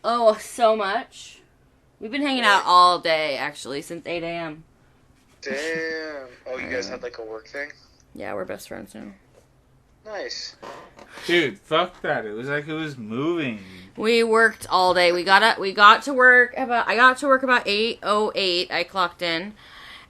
Oh, so much. We've been hanging out all day, actually, since 8 a.m. Damn. Oh, you guys had like a work thing? Yeah, we're best friends now. Nice. Dude, fuck that. It was like it was moving. We worked all day. We got to work about. I got to work about 8:08. I clocked in,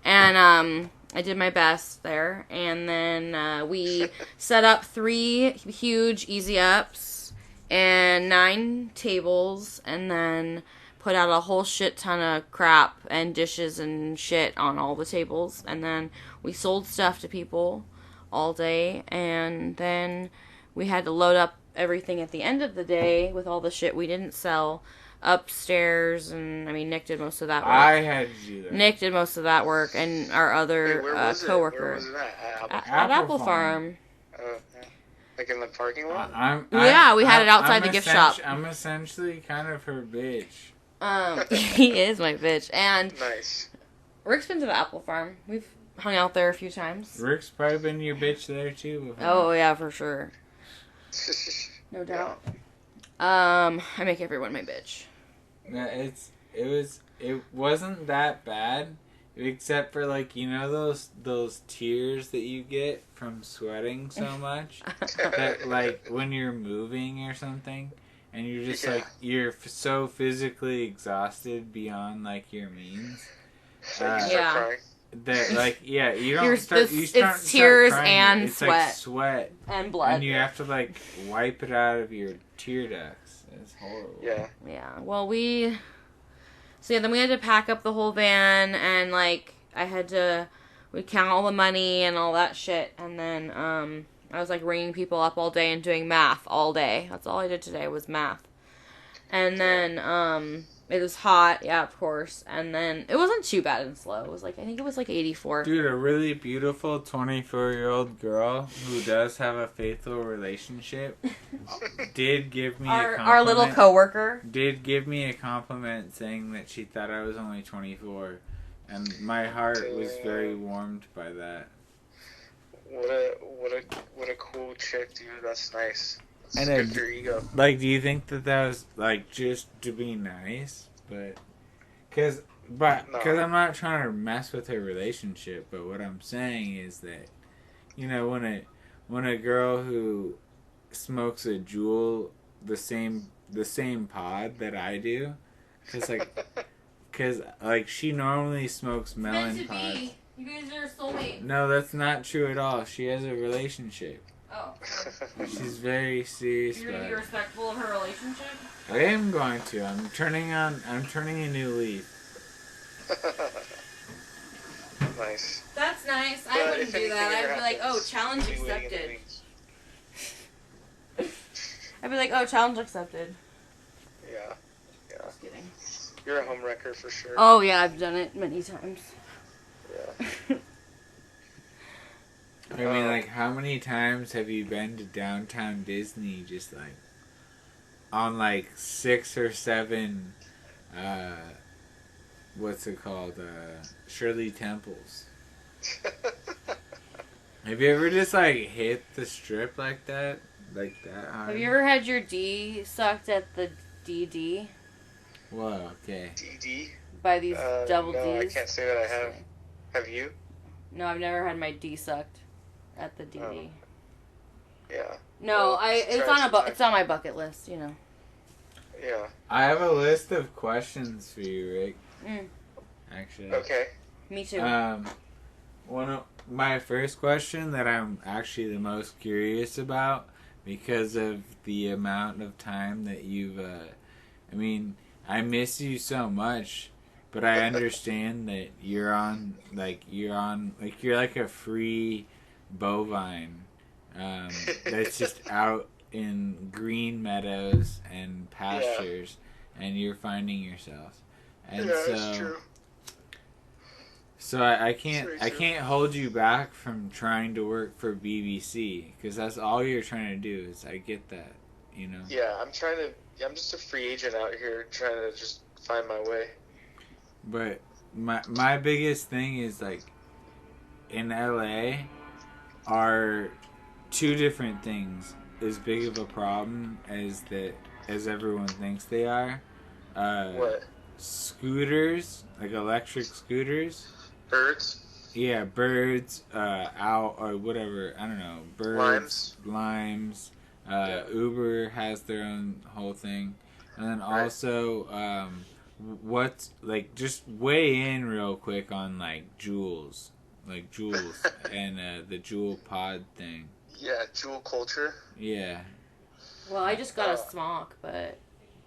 and I did my best there. And then we set up 3 huge easy ups and 9 tables, and then put out a whole shit ton of crap and dishes and shit on all the tables. And then we sold stuff to people all day, and then we had to load up everything at the end of the day with all the shit we didn't sell upstairs. And I mean, Nick did most of that work. I had to do that. Nick did most of that work, and our other coworker Where was it at? at Apple Farm. Like in the parking lot? Yeah, we had it outside the gift shop. I'm essentially kind of her bitch. He is my bitch. And Nice. Rick's been to the Apple Farm. We've hung out there a few times. Rick's probably been your bitch there too before. Oh yeah, for sure. No doubt. I make everyone my bitch. Yeah, it wasn't that bad, except for like, you know, those tears that you get from sweating so much that like when you're moving or something and you're just like you're so physically exhausted beyond like your means. Yeah. That like you don't it's tears crying. and It's sweat. like sweat And blood. and you have to like wipe it out of your tear ducts. It's horrible. Yeah. Yeah. Well, then we had to pack up the whole van, and like we count all the money and all that shit, and then I was like ringing people up all day and doing math all day. That's all I did today was math. And then it was hot, yeah, of course. And then it wasn't too bad and slow. It was like, I think it was like 84. Dude, a really beautiful 24-year-old girl who does have a faithful relationship did give me a compliment. Our little coworker did give me a compliment saying that she thought I was only 24. And my heart was very warmed by that. What a cool chick, dude. That's nice. And good for your ego. Like, do you think that was like just to be nice? Because I'm not trying to mess with her relationship. But what I'm saying is that, you know, when a girl who smokes a Juul the same pod that I do, because she normally smokes melon pods. You guys are soulmates. No, that's not true at all. She has a relationship. Oh. She's very serious You're about gonna be it. respectful of her relationship? I am going to. I'm turning a new leaf. Nice. That's nice. I wouldn't do that. I'd be like, oh, challenge accepted. I'd be like, oh, challenge accepted. Yeah. Just kidding. You're a homewrecker for sure. Oh, yeah, I've done it many times. Yeah. I mean, like, how many times have you been to downtown Disney just, like, on, like, 6 or 7, what's it called, Shirley Temples? Have you ever just, like, hit the strip like that? Like that hard? Have you ever had your D sucked at the DD? Whoa, okay. DD? By these double Ds? No, I can't say that I have. Have you? No, I've never had my D sucked at the DD. Yeah. No, Well, it's on my bucket list, you know. Yeah. I have a list of questions for you, Rick. Actually. Okay. Me too. One of my first question that I'm actually the most curious about, because of the amount of time that you've, I mean, I miss you so much, but I understand that you're like a free bovine, that's just out in green meadows and pastures, and you're finding yourself. And that's true. So I can't hold you back from trying to work for BBC, because that's all you're trying to do. I get that, you know. Yeah, I'm just a free agent out here trying to just find my way. But my biggest thing is, like, in LA are 2 different things as big of a problem as that as everyone thinks they are. What? Scooters, like electric scooters. Birds? Yeah, birds, owl, or whatever. I don't know. Birds, limes. Yeah. Uber has their own whole thing, and then Right. also, what's like just weigh in real quick on like Juuls, and the Juul pod thing. Yeah, jewel culture. Yeah, Well, I just got a smock, but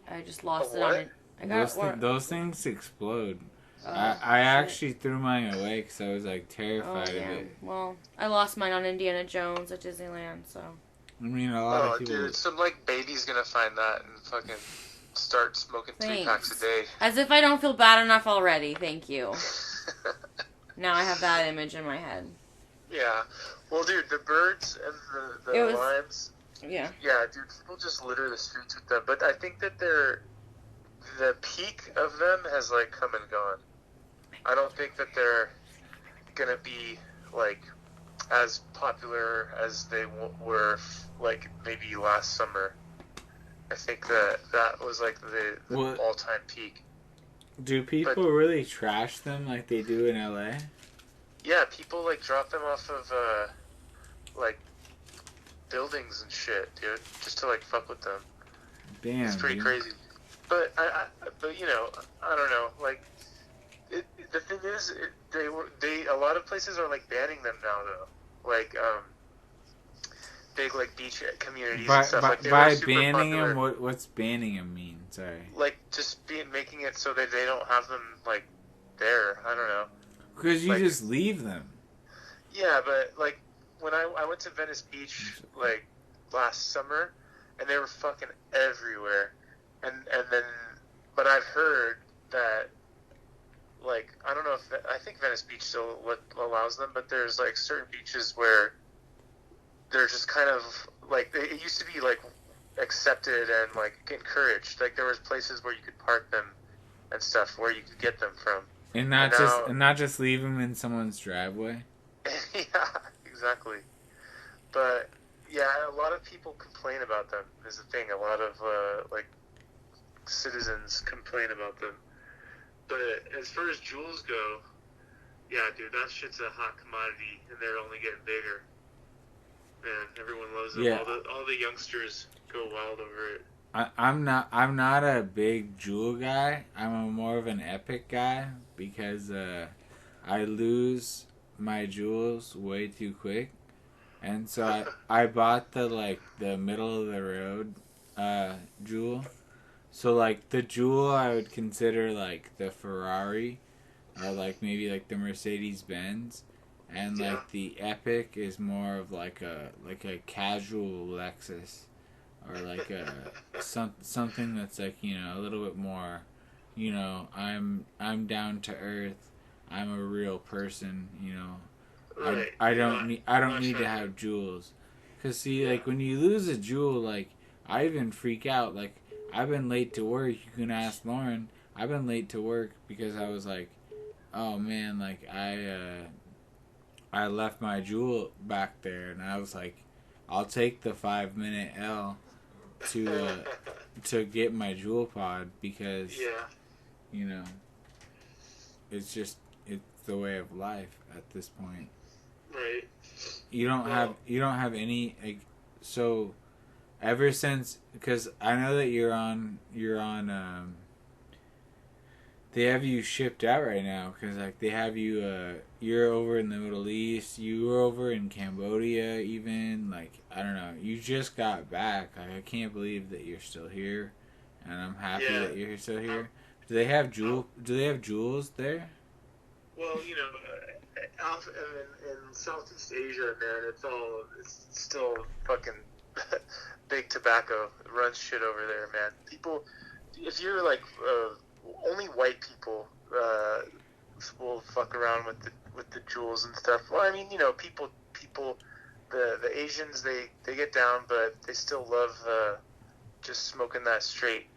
I just lost it on what? it. I got those things explode. Oh, I shit. actually threw mine away because I was like Oh, terrified of yeah. it. Well, I lost mine on Indiana Jones at Disneyland, so. I mean, a lot Oh, of people. dude, some like baby's gonna find that and fucking start smoking 3 packs a day. As if I don't feel bad enough already. Thank you. Now I have that image in my head. Yeah. Well, dude, the birds and the limes. Yeah. Yeah, dude, people just litter the streets with them. But I think that the peak of them has like come and gone. I don't think that they're gonna be like as popular as they were like maybe last summer. I think that was like the all-time peak. Do people really trash them like they do in LA? Yeah, people like drop them off of like buildings and shit, dude, just to like fuck with them. Damn, it's pretty dude. crazy. But but you know, I don't know. Like, the thing is, a lot of places are like banning them now, though. Like, big like beach communities and stuff. Like, they by were super banning popular. them, what's banning them mean? Sorry. Like, just making it so that they don't have them like there. I don't know. Because you like, just leave them. Yeah, but like when I went to Venice Beach like last summer, and they were fucking everywhere, and then but I've heard that like I don't know if I think Venice Beach still allows them, but there's like certain beaches where they're just kind of like it used to be like accepted and like encouraged. Like there was places where you could park them and stuff where you could get them from. And not just leave them in someone's driveway. Yeah, exactly. But yeah, a lot of people complain about them. Is the thing. A lot of like citizens complain about them. But as far as Juuls go, yeah, dude, that shit's a hot commodity, and they're only getting bigger. Man, everyone loves them. Yeah. All the youngsters go wild over it. I'm not a big Juul guy. I'm more of an Epic guy because I lose my Juuls way too quick, and so I bought the middle of the road Juul. So like the Juul I would consider like the Ferrari, or like maybe like the Mercedes Benz, and like the Epic is more of like a casual Lexus. Or like something that's like, you know, a little bit more, you know, I'm down to earth. I'm a real person, you know. Right. I don't need to have Juuls. Cause see, like when you lose a Juul, like I even freak out. Like I've been late to work. You can ask Lauren. I've been late to work because I was like, oh man, like I left my Juul back there, and I was like, I'll take the 5-minute L to get my Juul pod because you know it's the way of life at this point. Right. You don't have any like, so ever since, because I know that you're on they have you shipped out right now because like they have you you're over in the Middle East, you were over in Cambodia even, like I don't know, you just got back. Like I can't believe that you're still here, and I'm happy that you're still here. Do they have Juuls there? Well, you know, in Southeast Asia, man, it's still fucking big tobacco. It runs shit over there, man. People, if you're like only white people will fuck around with the Juuls and stuff. Well, I mean, you know, people, the Asians they get down, but they still love just smoking that straight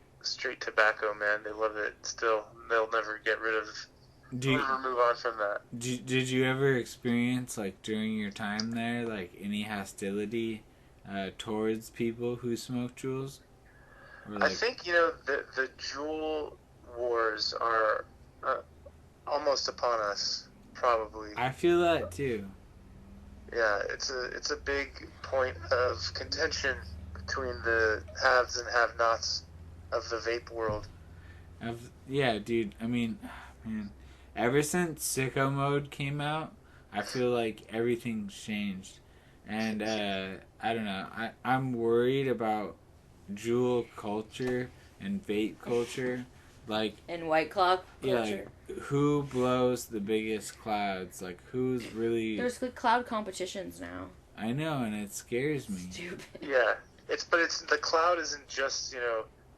tobacco, man. They love it still. They'll never get rid of. Never move on from that. Did you ever experience like during your time there like any hostility towards people who smoke Juuls? Or I think the Juul wars are almost upon us. Probably. I feel that too. Yeah, it's a big point of contention between the haves and have-nots of the vape world. Yeah, dude. I mean, man, ever since Sicko Mode came out, I feel like everything's changed, and I don't know. I'm worried about Juul culture and vape culture, like And White Claw yeah, culture. like, who blows the biggest clouds? Like who's really? There's good cloud competitions now. I know, and it scares me. Stupid. Yeah, it's the cloud isn't just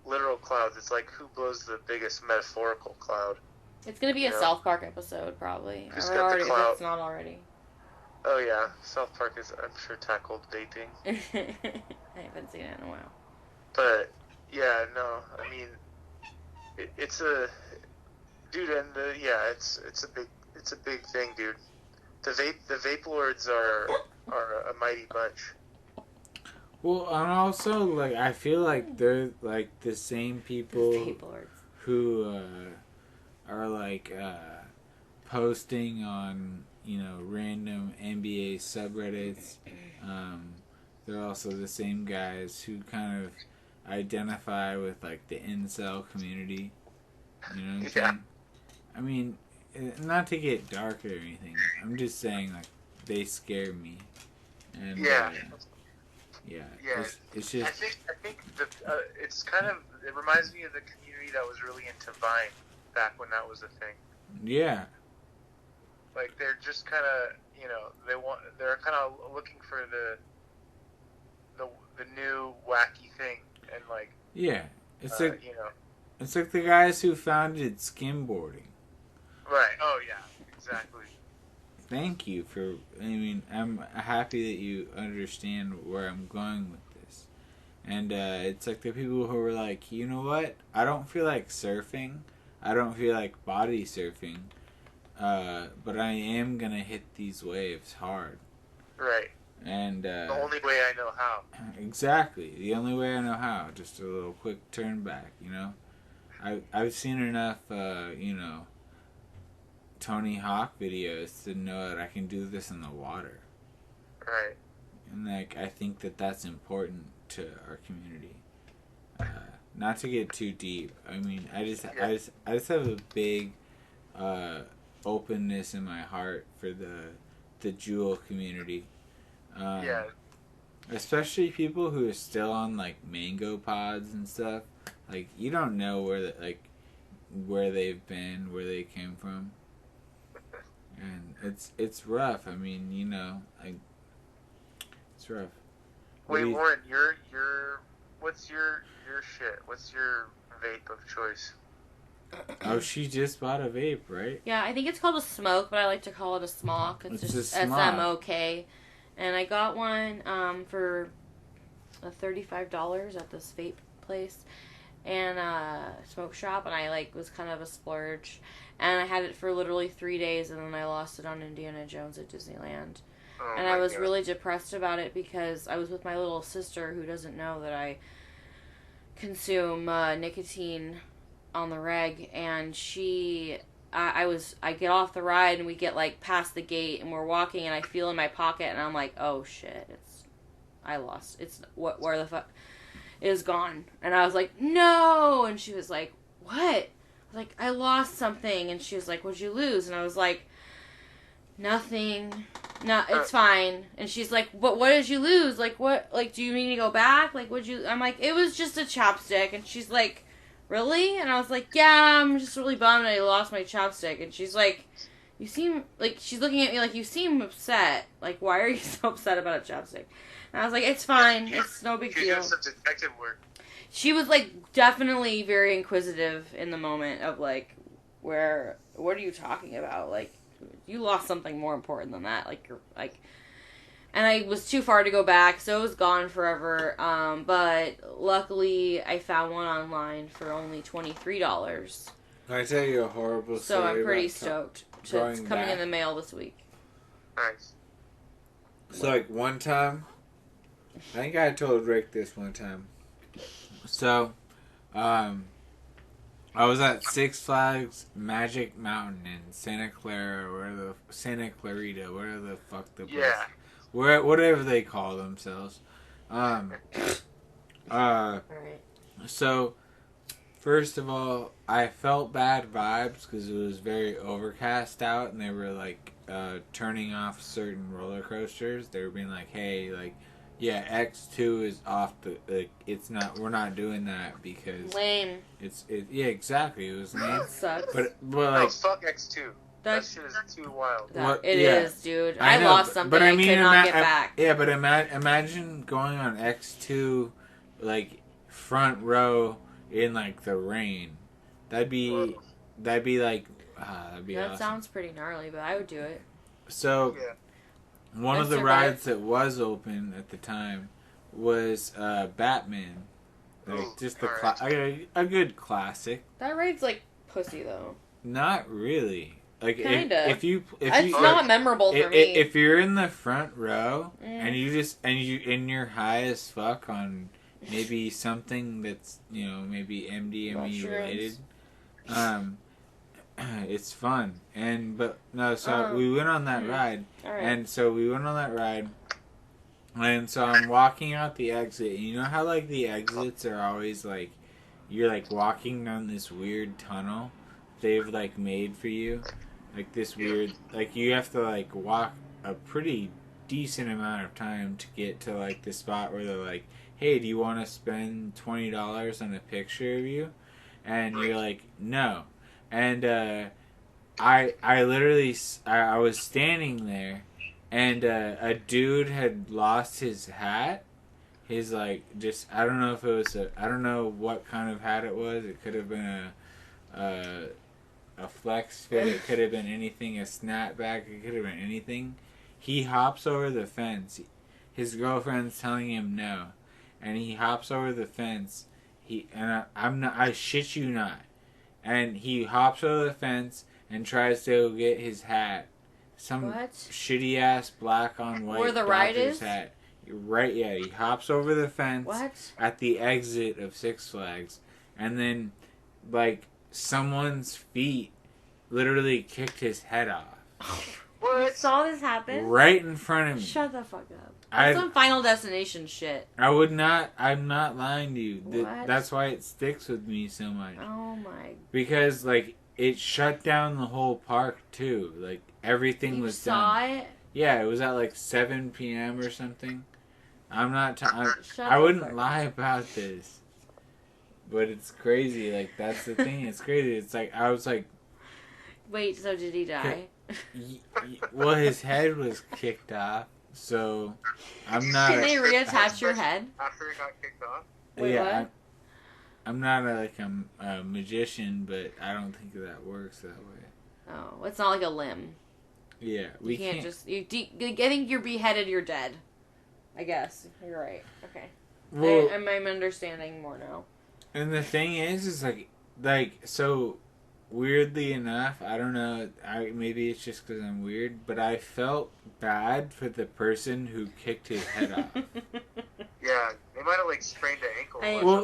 literal clouds. It's like who blows the biggest metaphorical cloud. It's gonna be a South Park episode probably. Who's Or got the already, if clout? it's not already. Oh yeah, South Park is I'm sure tackled vaping. I haven't seen it in a while. But yeah, no, I mean, it's a dude, and it's a big thing, dude. The vape lords are a mighty bunch. Well, and also like I feel like they're like the same people Vape lords. who are like posting on random NBA subreddits. They're also the same guys who kind of identify with like the incel community. You know what I'm saying? I mean, not to get dark or anything. I'm just saying like they scare me. And Yeah. yeah. Yeah. It's just. I think it's kind of it reminds me of the community that was really into Vine back when that was a thing. Yeah. Like they're just kind of they're kind of looking for the new wacky thing and like Yeah. It's like it's like the guys who founded skimboarding. Right. Oh yeah. Exactly. Thank you for. I mean, I'm happy that you understand where I'm going with this. And it's like the people who were like, you know what? I don't feel like surfing. I don't feel like body surfing. But I am gonna hit these waves hard. Right. And the only way I know how. Exactly. The only way I know how. Just a little quick turn back. I've seen enough. Tony Hawk videos to know that I can do this in the water. Right. And like I think that that's important to our community. Not to get too deep. I mean, I just have a big openness in my heart for the Juul community. Especially people who are still on like mango pods and stuff. Like you don't know where they've been, where they came from. And it's rough. I mean, it's rough. Wait, Warren, your what's your shit? What's your vape of choice? Oh, she just bought a vape, right? Yeah, I think it's called a smoke, but I like to call it a smock. It's just SMOK. And I got one for $35 at this vape place and smoke shop, and I was kind of a splurge. And I had it for literally 3 days, and then I lost it on Indiana Jones at Disneyland. Oh, and I was really depressed about it because I was with my little sister who doesn't know that I consume nicotine on the reg, and I get off the ride and we get past the gate and we're walking and I feel in my pocket and I'm like, oh shit, where the fuck it is gone. And I was like, no, and she was like, what? I was like, I lost something, and she was like, what'd you lose? And I was like, nothing. No, it's fine. And she's like, what did you lose? What, do you need to go back? I'm like, it was just a chapstick. And she's like, really? And I was like, yeah, I'm just really bummed I lost my chapstick. And she's like, you seem, she's looking at me like, you seem upset. Why are you so upset about a chapstick? And I was like, it's fine. It's no big deal. You're doing some detective work. She was, definitely very inquisitive in the moment of, what are you talking about? You lost something more important than that. And I was too far to go back, so it was gone forever. But luckily, I found one online for only $23. Can I tell you a horrible story? So I'm pretty stoked. It's coming in the mail this week. Nice. So, one time, I think I told Rick this one time. So, I was at Six Flags Magic Mountain in Santa Clara, Santa Clarita, whatever the fuck the place, whatever they call themselves. Alright. So, first of all, I felt bad vibes because it was very overcast out, and they were like turning off certain roller coasters. They were being like, "Hey, like, yeah, X2 is off the. Like, it's not. We're not doing that because lame. Yeah, exactly. It was lame. That sucks. But No, like, fuck X2. That shit is too wild. It is, dude. I know, lost something. but I mean, could not get back. Yeah, but imagine going on X2, like front row in like the rain. That'd be like that'd be That awesome. sounds pretty gnarly, but I would do it. So, one of the survive. rides that was open at the time was Batman. Like just a good classic. That ride's like pussy though. Not really. Like Kinda. if you It's not memorable for me. If you're in the front row and you're high as fuck on maybe something that's maybe MDMA related, it's fun. So we went on that ride, and so we went on that ride, and so I'm walking out the exit. And you know how like the exits are always like you're like walking down this weird tunnel they've like made for you. Like this weird, like you have to like walk a pretty decent amount of time to get to like the spot where they're like, "Hey, do you want to spend $20 on a picture of you?" And you're like, "No." And I literally I was standing there, and a dude had lost his hat. His like just I don't know if it was I don't know what kind of hat it was. It could have been a flex fit, it could have been anything, a snapback, it could have been anything. He hops over the fence. His girlfriend's telling him no, and he hops over the fence. I shit you not, and he hops over the fence and tries to go get his hat. Some shitty ass black on white where the ride is hat. Right, yeah. He hops over the fence at the exit of Six Flags, and then like. Someone's feet literally kicked his head off. What? You saw this happen? Right in front of me. Shut the fuck up. That's some Final Destination shit. I'm not lying to you. What? That's why it sticks with me so much. Oh my. Because, like, it shut down the whole park, too. Like, everything was done. You saw it? Yeah, it was at, like, 7 p.m. or something. I I wouldn't lie about this. But it's crazy, like, that's the thing, it's crazy, it's like, I was like... Wait, so did he die? Well, his head was kicked off, so I'm not... Can they reattach your head? After it got kicked off? Wait, what? I'm not a magician, but I don't think that works that way. Oh, it's not like a limb. Yeah, we can't just... I think you're beheaded, you're dead. I guess. You're right. Okay. Well, I'm understanding more now. And the thing is like, so, weirdly enough, I don't know, maybe it's just because I'm weird, but I felt bad for the person who kicked his head off. Yeah, they might have, like, sprained an ankle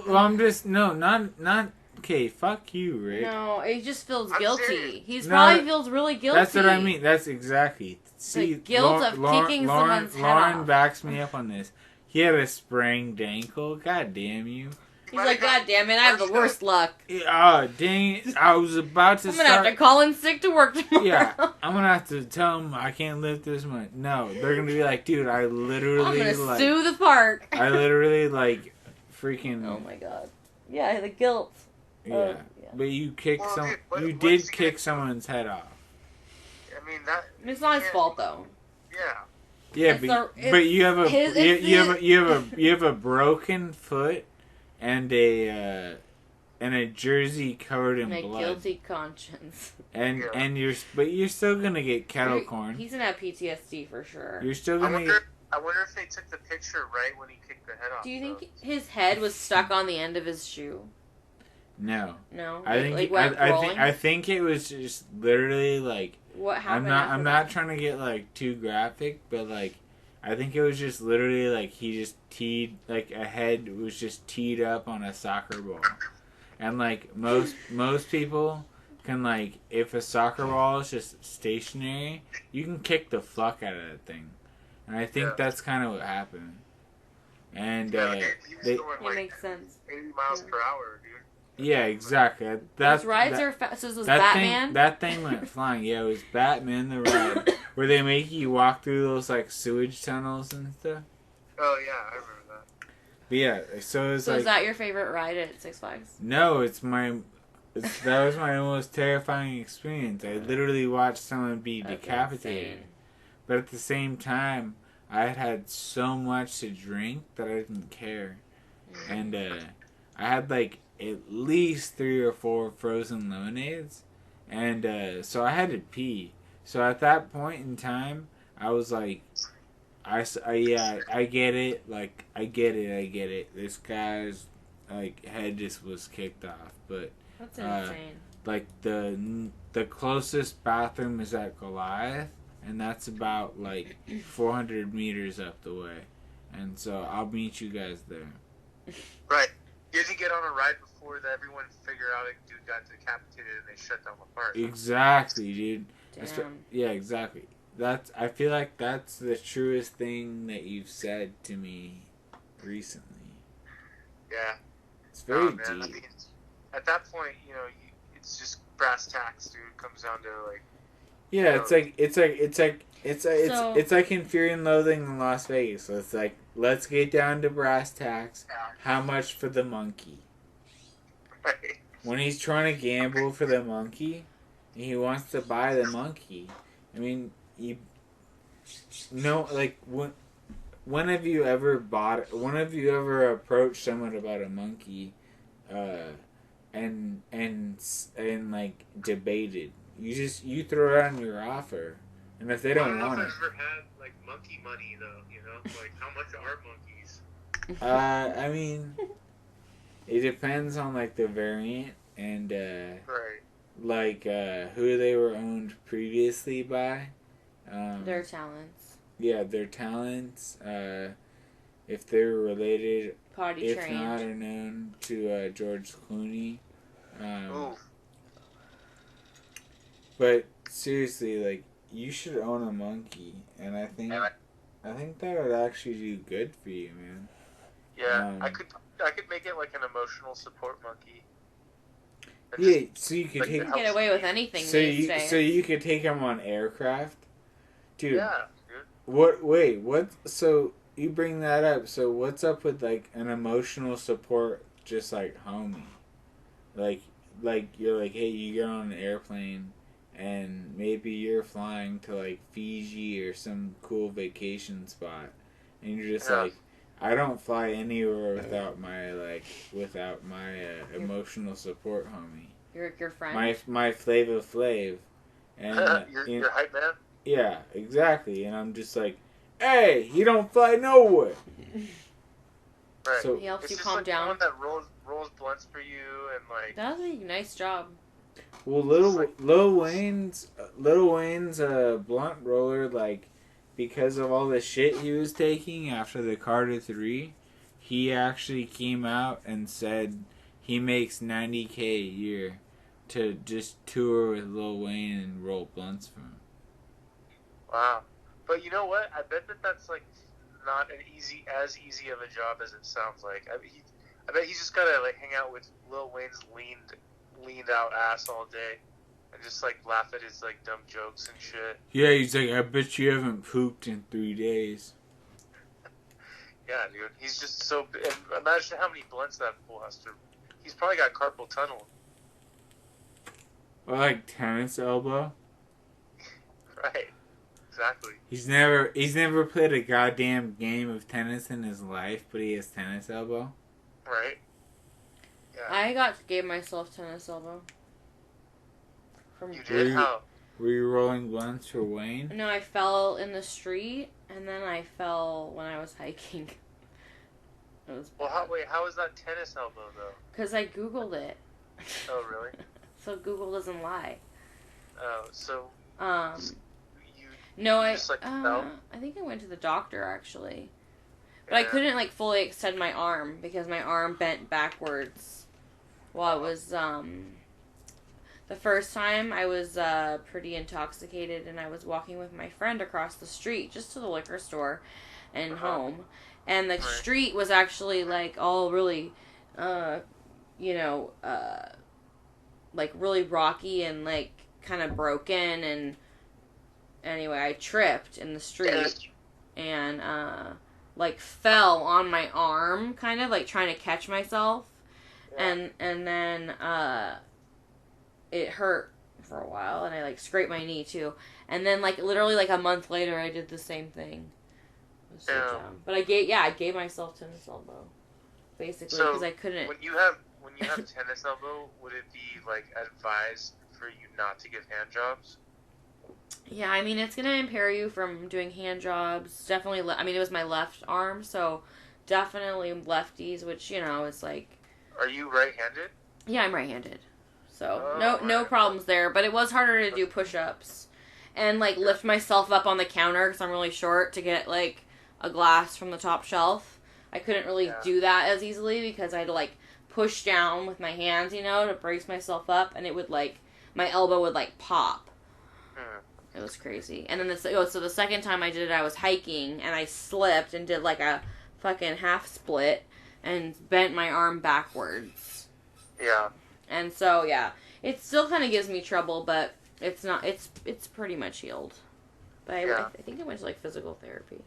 well, I'm just, no, not, okay, fuck you, Rick. No, he just feels guilty. He probably feels really guilty. That's what I mean, that's exactly. See, the guilt of kicking someone's head off. Lauren backs me up on this. He had a sprained ankle, god damn you. He's like, God damn it, I have the worst luck. Oh, dang it. I was about to I'm going to have to call in sick to work tomorrow. Yeah, I'm going to have to tell them I can't lift this much. No, they're going to be like, dude, I literally, I'm going to sue the park. I literally, like, freaking... Oh, my God. Yeah, the guilt. Yeah. But you kicked you did kick someone's head off. I mean, that... It's not his fault, though. Yeah. Yeah, but you have a broken foot and a jersey covered in blood. My guilty conscience. And you're still gonna get kettle corn. He's gonna have PTSD for sure. You're still gonna. I wonder if they took the picture right when he kicked the head off. Do you think his head was stuck on the end of his shoe? No. No. I think it was just literally like. What happened? I'm not trying to get like too graphic, but like. I think it was just literally like he just teed, like a head was just teed up on a soccer ball. And like most people can, like, if a soccer ball is just stationary, you can kick the fuck out of that thing. And I think that's kind of what happened. And he was going It makes sense. 80 miles per hour, dude. yeah, exactly. Those rides are fast. So this was Batman? That thing went flying. Yeah, it was Batman the ride, where they make you walk through those like sewage tunnels and stuff. Oh yeah, I remember that. But yeah, so it's So like, is that your favorite ride at Six Flags? no, that was my most terrifying experience. I literally watched someone be That's decapitated. insane. But at the same time, I had so much to drink that I didn't care. And I had like at least 3 or 4 frozen lemonades. And so I had to pee. So at that point in time, I was like, I get it. Like, I get it. This guy's like head just was kicked off. But That's insane. like the closest bathroom is at Goliath, and that's about like 400 meters up the way. And so I'll meet you guys there. Right. You had to get on a ride before everyone figured out a dude got decapitated and they shut down the park. Exactly, dude. Damn. Yeah, exactly. I feel like that's the truest thing that you've said to me recently. Yeah. It's very man. deep. I mean, at that point, it's just brass tacks, dude. It comes down to like. Yeah, it's like in Fear and Loathing in Las Vegas. So it's like, let's get down to brass tacks. How much for the monkey? Right. When he's trying to gamble for the monkey, and he wants to buy the monkey. I mean, when have you ever approached someone about a monkey, and like debated? You throw out your offer, and if they don't want it, I don't know if I've ever had like monkey money though. Like how much are monkeys? I mean, it depends on like the variant and Right. like who they were owned previously by. Their talents. Yeah, their talents. If they're related, Potty if trained. not, are known to George Clooney. Ooh. But seriously, like, you should own a monkey, and I think that would actually do good for you, man. Yeah, I could make it like an emotional support monkey. And Yeah, so you could like, take. You can get away with anything So these days. so you could take him on aircraft, dude. Yeah, dude. What? So you bring that up. So what's up with like an emotional support, just like homie, like you're like, hey, you get on an airplane, and maybe you're flying to like Fiji or some cool vacation spot, and you're just like, I don't fly anywhere without my emotional support homie. Your friend. My Flava Flav, and your hype man. yeah, exactly. And I'm just like, hey, he don't fly nowhere. Right. So He helps It's you just calm like down. Someone that rolls blunts for you and like. That's a nice job. well, Lil Wayne's blunt roller, like, because of all the shit he was taking after the Carter 3, he actually came out and said he makes $90K a year to just tour with Lil Wayne and roll blunts for him. Wow. But you know what? I bet that's like not as easy of a job as it sounds like. I bet he's just gotta like hang out with Lil Wayne's leaned out ass all day and just like laugh at his like dumb jokes and shit. Yeah, he's like, I bet you haven't pooped in 3 days. Yeah, dude. He's just so. And imagine how many blunts that fool has to. He's probably got carpal tunnel. Or like tennis elbow. Right. Exactly. He's never played a goddamn game of tennis in his life, but he has tennis elbow. Right. Yeah. I gave myself tennis elbow. You did? How? Were you rolling blunts for Wayne? No, I fell in the street, and then I fell when I was hiking. It was Well, how is that tennis elbow though? because I Googled it. Oh, really? So Google doesn't lie. Oh, so you No, I just, like, fell? I think I went to the doctor actually, but I couldn't like fully extend my arm because my arm bent backwards. Well, it was the first time I was pretty intoxicated, and I was walking with my friend across the street just to the liquor store and home, and the street was actually like all really, like really rocky and like kind of broken, and anyway, I tripped in the street and like fell on my arm, kind of like trying to catch myself, and then it hurt for a while, and I like scraped my knee too, and then like literally like a month later, I did the same thing. So dumb. But I gave myself tennis elbow, basically, because I couldn't. When you have tennis elbow, would it be like advised for you not to give hand jobs? Yeah, I mean, it's going to impair you from doing hand jobs. Definitely, I mean, it was my left arm, so definitely lefties, which, is like... Are you right-handed? Yeah, I'm right-handed. So, no problems there. But it was harder to do push-ups and, like, lift myself up on the counter because I'm really short to get, like, a glass from the top shelf. I couldn't really do that as easily because I had to, like, push down with my hands, to brace myself up, and it would, like, my elbow would, like, pop. It was crazy. And then so the second time I did it, I was hiking, and I slipped and did like a fucking half split and bent my arm backwards. Yeah. And so, yeah, it still kind of gives me trouble, but it's not, it's pretty much healed. But I think I went to like physical therapy.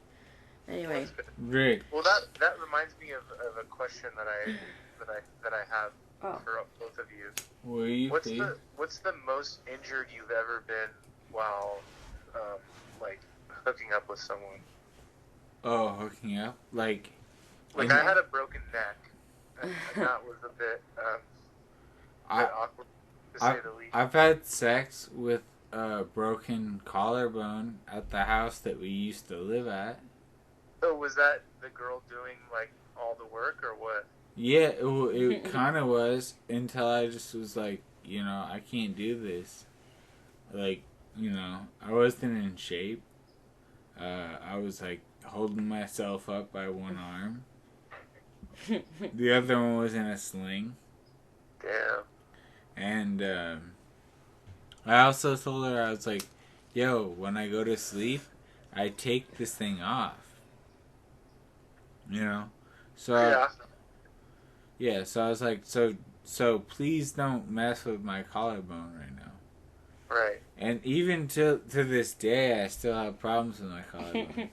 Anyway. Rick. Well, that reminds me of a question that I have for both of you. Will you What's the most injured you've ever been while, like, hooking up with someone? Oh, hooking up? Like I had a broken neck, and that was a bit awkward, to say the least. I've had sex with a broken collarbone at the house that we used to live at. So was that the girl doing, like, all the work, or what? Yeah, it kind of was, until I just was like, I can't do this. Like, I wasn't in shape. I was, like, holding myself up by one arm. The other one was in a sling. Damn. And, I also told her, I was like, yo, when I go to sleep, I take this thing off. So... Yeah, so I was like, so please don't mess with my collarbone right now. Right. And even to this day, I still have problems with my collarbone.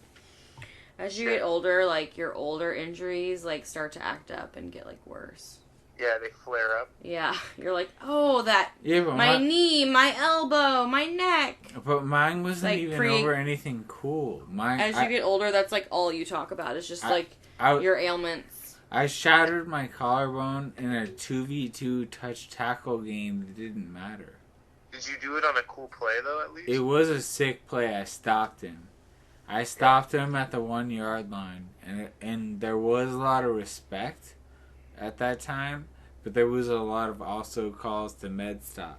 As you get older, like, your older injuries, like, start to act up and get, like, worse. Yeah, they flare up. Yeah, you're like, oh, but my knee, my elbow, my neck. But mine wasn't like even over anything cool. As you get older, that's, like, all you talk about. It's just, your ailments. I shattered my collarbone in a 2v2 touch tackle game that didn't matter. Did you do it on a cool play, though, at least? It was a sick play. I stopped him. I stopped him at the 1 yard line. And there was a lot of respect at that time, but there was a lot of also calls to med stop.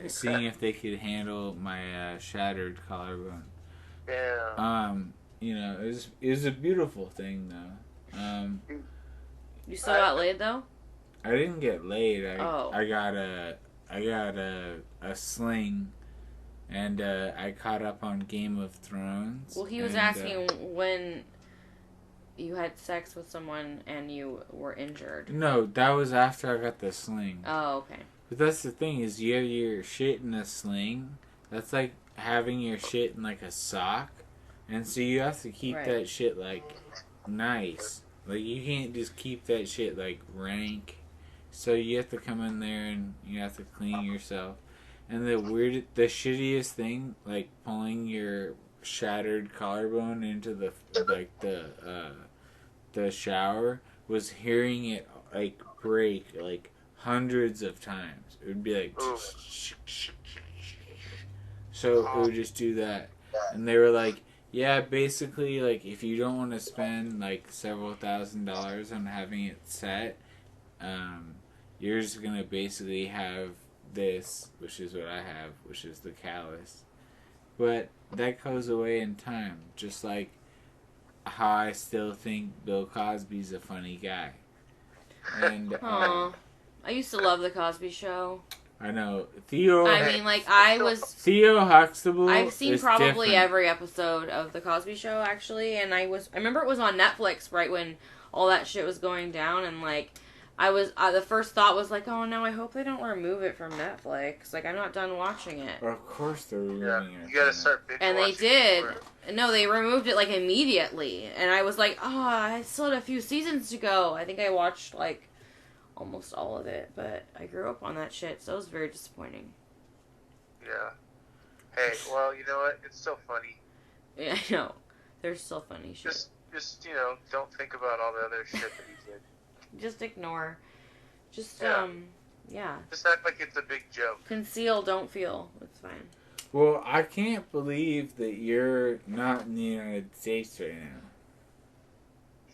Seeing if they could handle my shattered collarbone. Yeah. It was a beautiful thing, though. You still got laid, though? I didn't get laid. I got a sling, and I caught up on Game of Thrones. Well, he was asking when you had sex with someone and you were injured. No, that was after I got the sling. Oh, okay. But that's the thing, is you have your shit in a sling. That's like having your shit in like a sock. And so you have to keep that shit like nice. Like, you can't just keep that shit, like, rank. So you have to come in there and you have to clean yourself. And the shittiest thing, like, pulling your shattered collarbone into the shower, was hearing it, like, break, like, hundreds of times. It would be like... So it would just do that. And they were like... Yeah, basically, like, if you don't want to spend, like, several $1,000s on having it set, you're just going to basically have this, which is what I have, which is the callus. But that goes away in time, just like how I still think Bill Cosby's a funny guy. And I used to love the Cosby Show. I know Theo. I mean, like Theo Huxtable. I've seen is probably different. every episode of the Cosby Show actually, and I remember it was on Netflix right when all that shit was going down, and like the first thought was like, oh no, I hope they don't remove it from Netflix. Like I'm not done watching it. Of course they're removing it. You gotta start binge And they watching did. before. No, they removed it like immediately, and I was like, oh, I still had a few seasons to go. I think I watched like almost all of it, but I grew up on that shit, so it was very disappointing. Yeah. Hey, well, you know what? It's still funny. Yeah, I know. There's still funny shit. Just don't think about all the other shit that he did. Just ignore. Just, yeah. Just act like it's a big joke. Conceal, don't feel. It's fine. Well, I can't believe that you're not in the United States right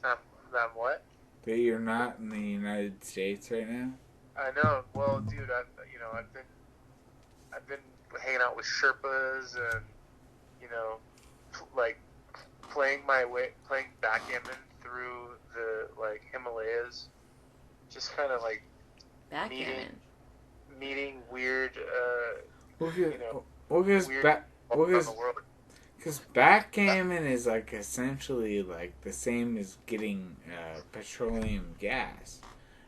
now. Not what? That you're not in the United States right now. I know. Well, dude, I've been hanging out with Sherpas and like playing backgammon through the like Himalayas. Just kind of like Backgammon. meeting weird. Because backgammon is like essentially like the same as getting petroleum gas,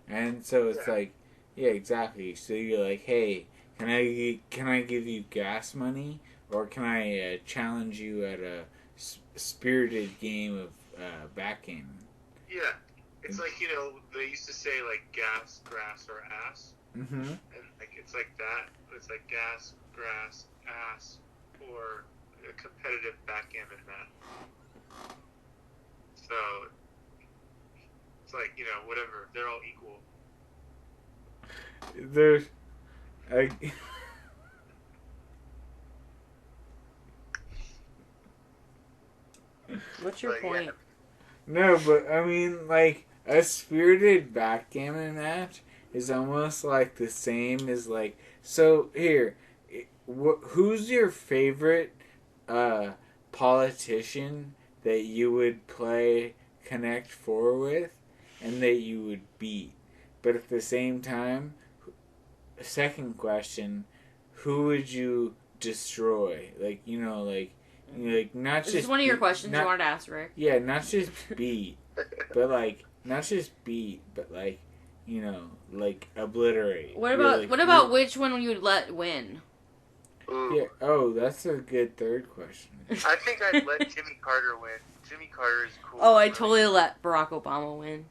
and so it's like, yeah, exactly. So you're like, hey, can I give you gas money, or can I challenge you at a spirited game of backgammon? Yeah, it's like they used to say like gas, grass, or ass, Mm-hmm. and like it's like that. It's like gas, grass, ass, or a competitive backgammon match. So it's like whatever. They're all equal. There's, What's your point? Yeah. no, but I mean, like a spirited backgammon match is almost like the same as like. So here, who's your favorite politician that you would play Connect Four with, and that you would beat? But at the same time, second question, who would you destroy? Like not This just. is one of your questions not, you wanted to ask, Rick. Yeah, not just beat, but like like obliterate. What about which one you would let win? Ooh. Yeah. Oh, that's a good third question. I think I'd let Jimmy Carter win. Jimmy Carter is cool. Oh, I totally let Barack Obama win.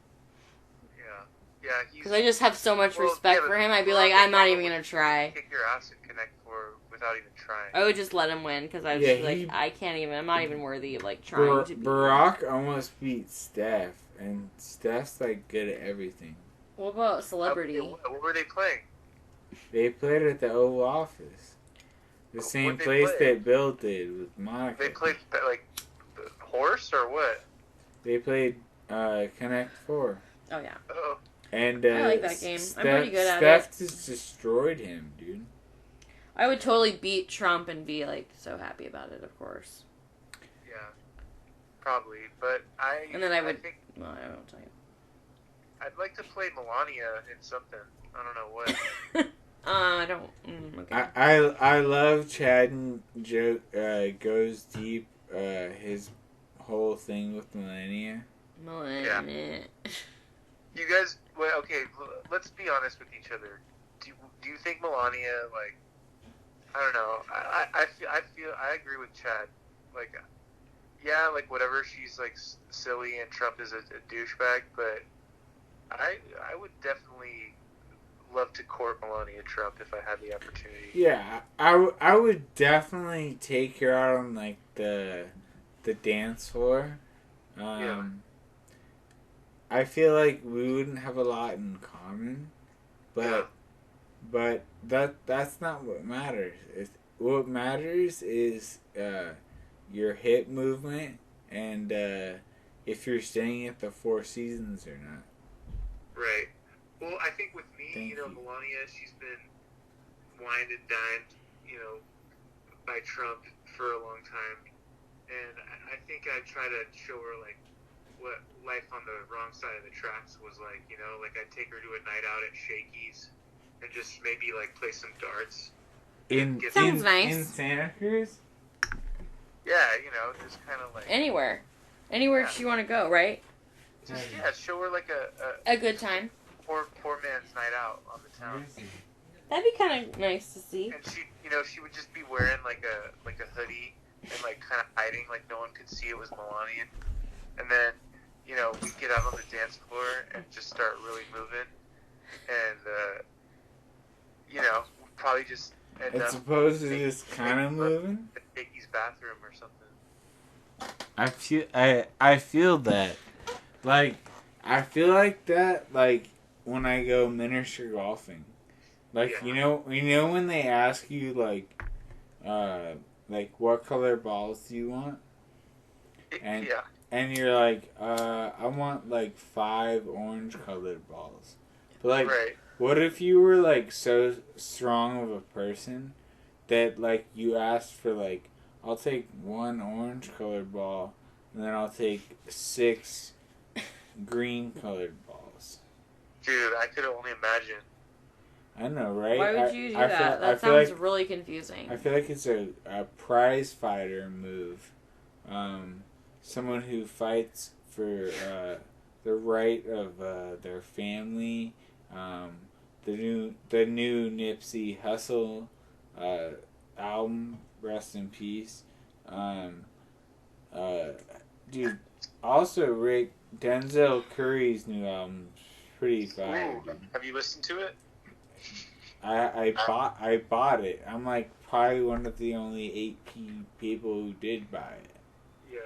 Yeah, Because I just have so much respect for him. I'd be like, I'm not even gonna try. Kick your ass and Connect Four without even trying. I would just let him win because I was just like, I can't even. I'm not even worthy of like trying to. Barack almost beat Steph, and Steph's like good at everything. What about celebrity? What were they playing? They played at the Oval Office, the same place that Bill did with Monica. They played like horse or what? They played Connect Four. Oh yeah. Oh. And I like that game. I'm pretty good at it. Steph just destroyed him, dude. I would totally beat Trump and be like so happy about it, of course. Yeah, probably. But And then I would. I think Well, I won't tell you. I'd like to play Melania in something. I don't know what. I don't. Okay. I love Chad and Joe goes deep. His whole thing with Melania. Melania. You guys, well, okay. Let's be honest with each other. Do you think Melania, like, I don't know. I agree with Chad. Like, yeah, like whatever. She's like silly, and Trump is a douchebag. But I would definitely love to court Melania Trump if I had the opportunity. Yeah, I would definitely take her out on like the dance floor. Yeah. I feel like we wouldn't have a lot in common, but that's not what matters. What matters is your hip movement and if you're staying at the Four Seasons or not. Right. Well, I think with me, Melania, she's been wined and dined, by Trump for a long time, and I think I'd try to show her like what life on the wrong side of the tracks was like. You know, like I'd take her to a night out at Shakey's and just maybe like play some darts. Sounds nice. In Santa Cruz? Yeah, you know, just kind of like Anywhere Yeah. you want to go, right? just show her like A good time. poor man's night out on the town. That'd be kind of nice to see. And she would just be wearing like a hoodie and like kind of hiding, like no one could see it was Melanian. And then, you know, we'd get out on the dance floor and just start really moving. And, you know, we'd probably just end As up opposed to just kind of moving? in Piggy's bathroom or something. I feel that. Like, I feel like that, like, when I go miniature golfing. Like, Yeah. you know when they ask you, like, what color balls do you want? And Yeah. and you're like, I want, like, 5 orange-colored balls. But, like, Right. what if you were, like, so strong of a person that, like, you asked for, like, I'll take 1 orange-colored ball, and then I'll take 6 green-colored balls. Dude, I could only imagine. I know, right? Why would you do that? That That sounds really confusing. I feel like it's a prize fighter move. Someone who fights for the right of their family. The new Nipsey Hussle album, rest in peace. Dude, also Rick, Denzel Curry's new album, pretty fire. Ooh, have you listened to it? I bought it. I'm like probably one of the only 8 people who did buy it. Yeah.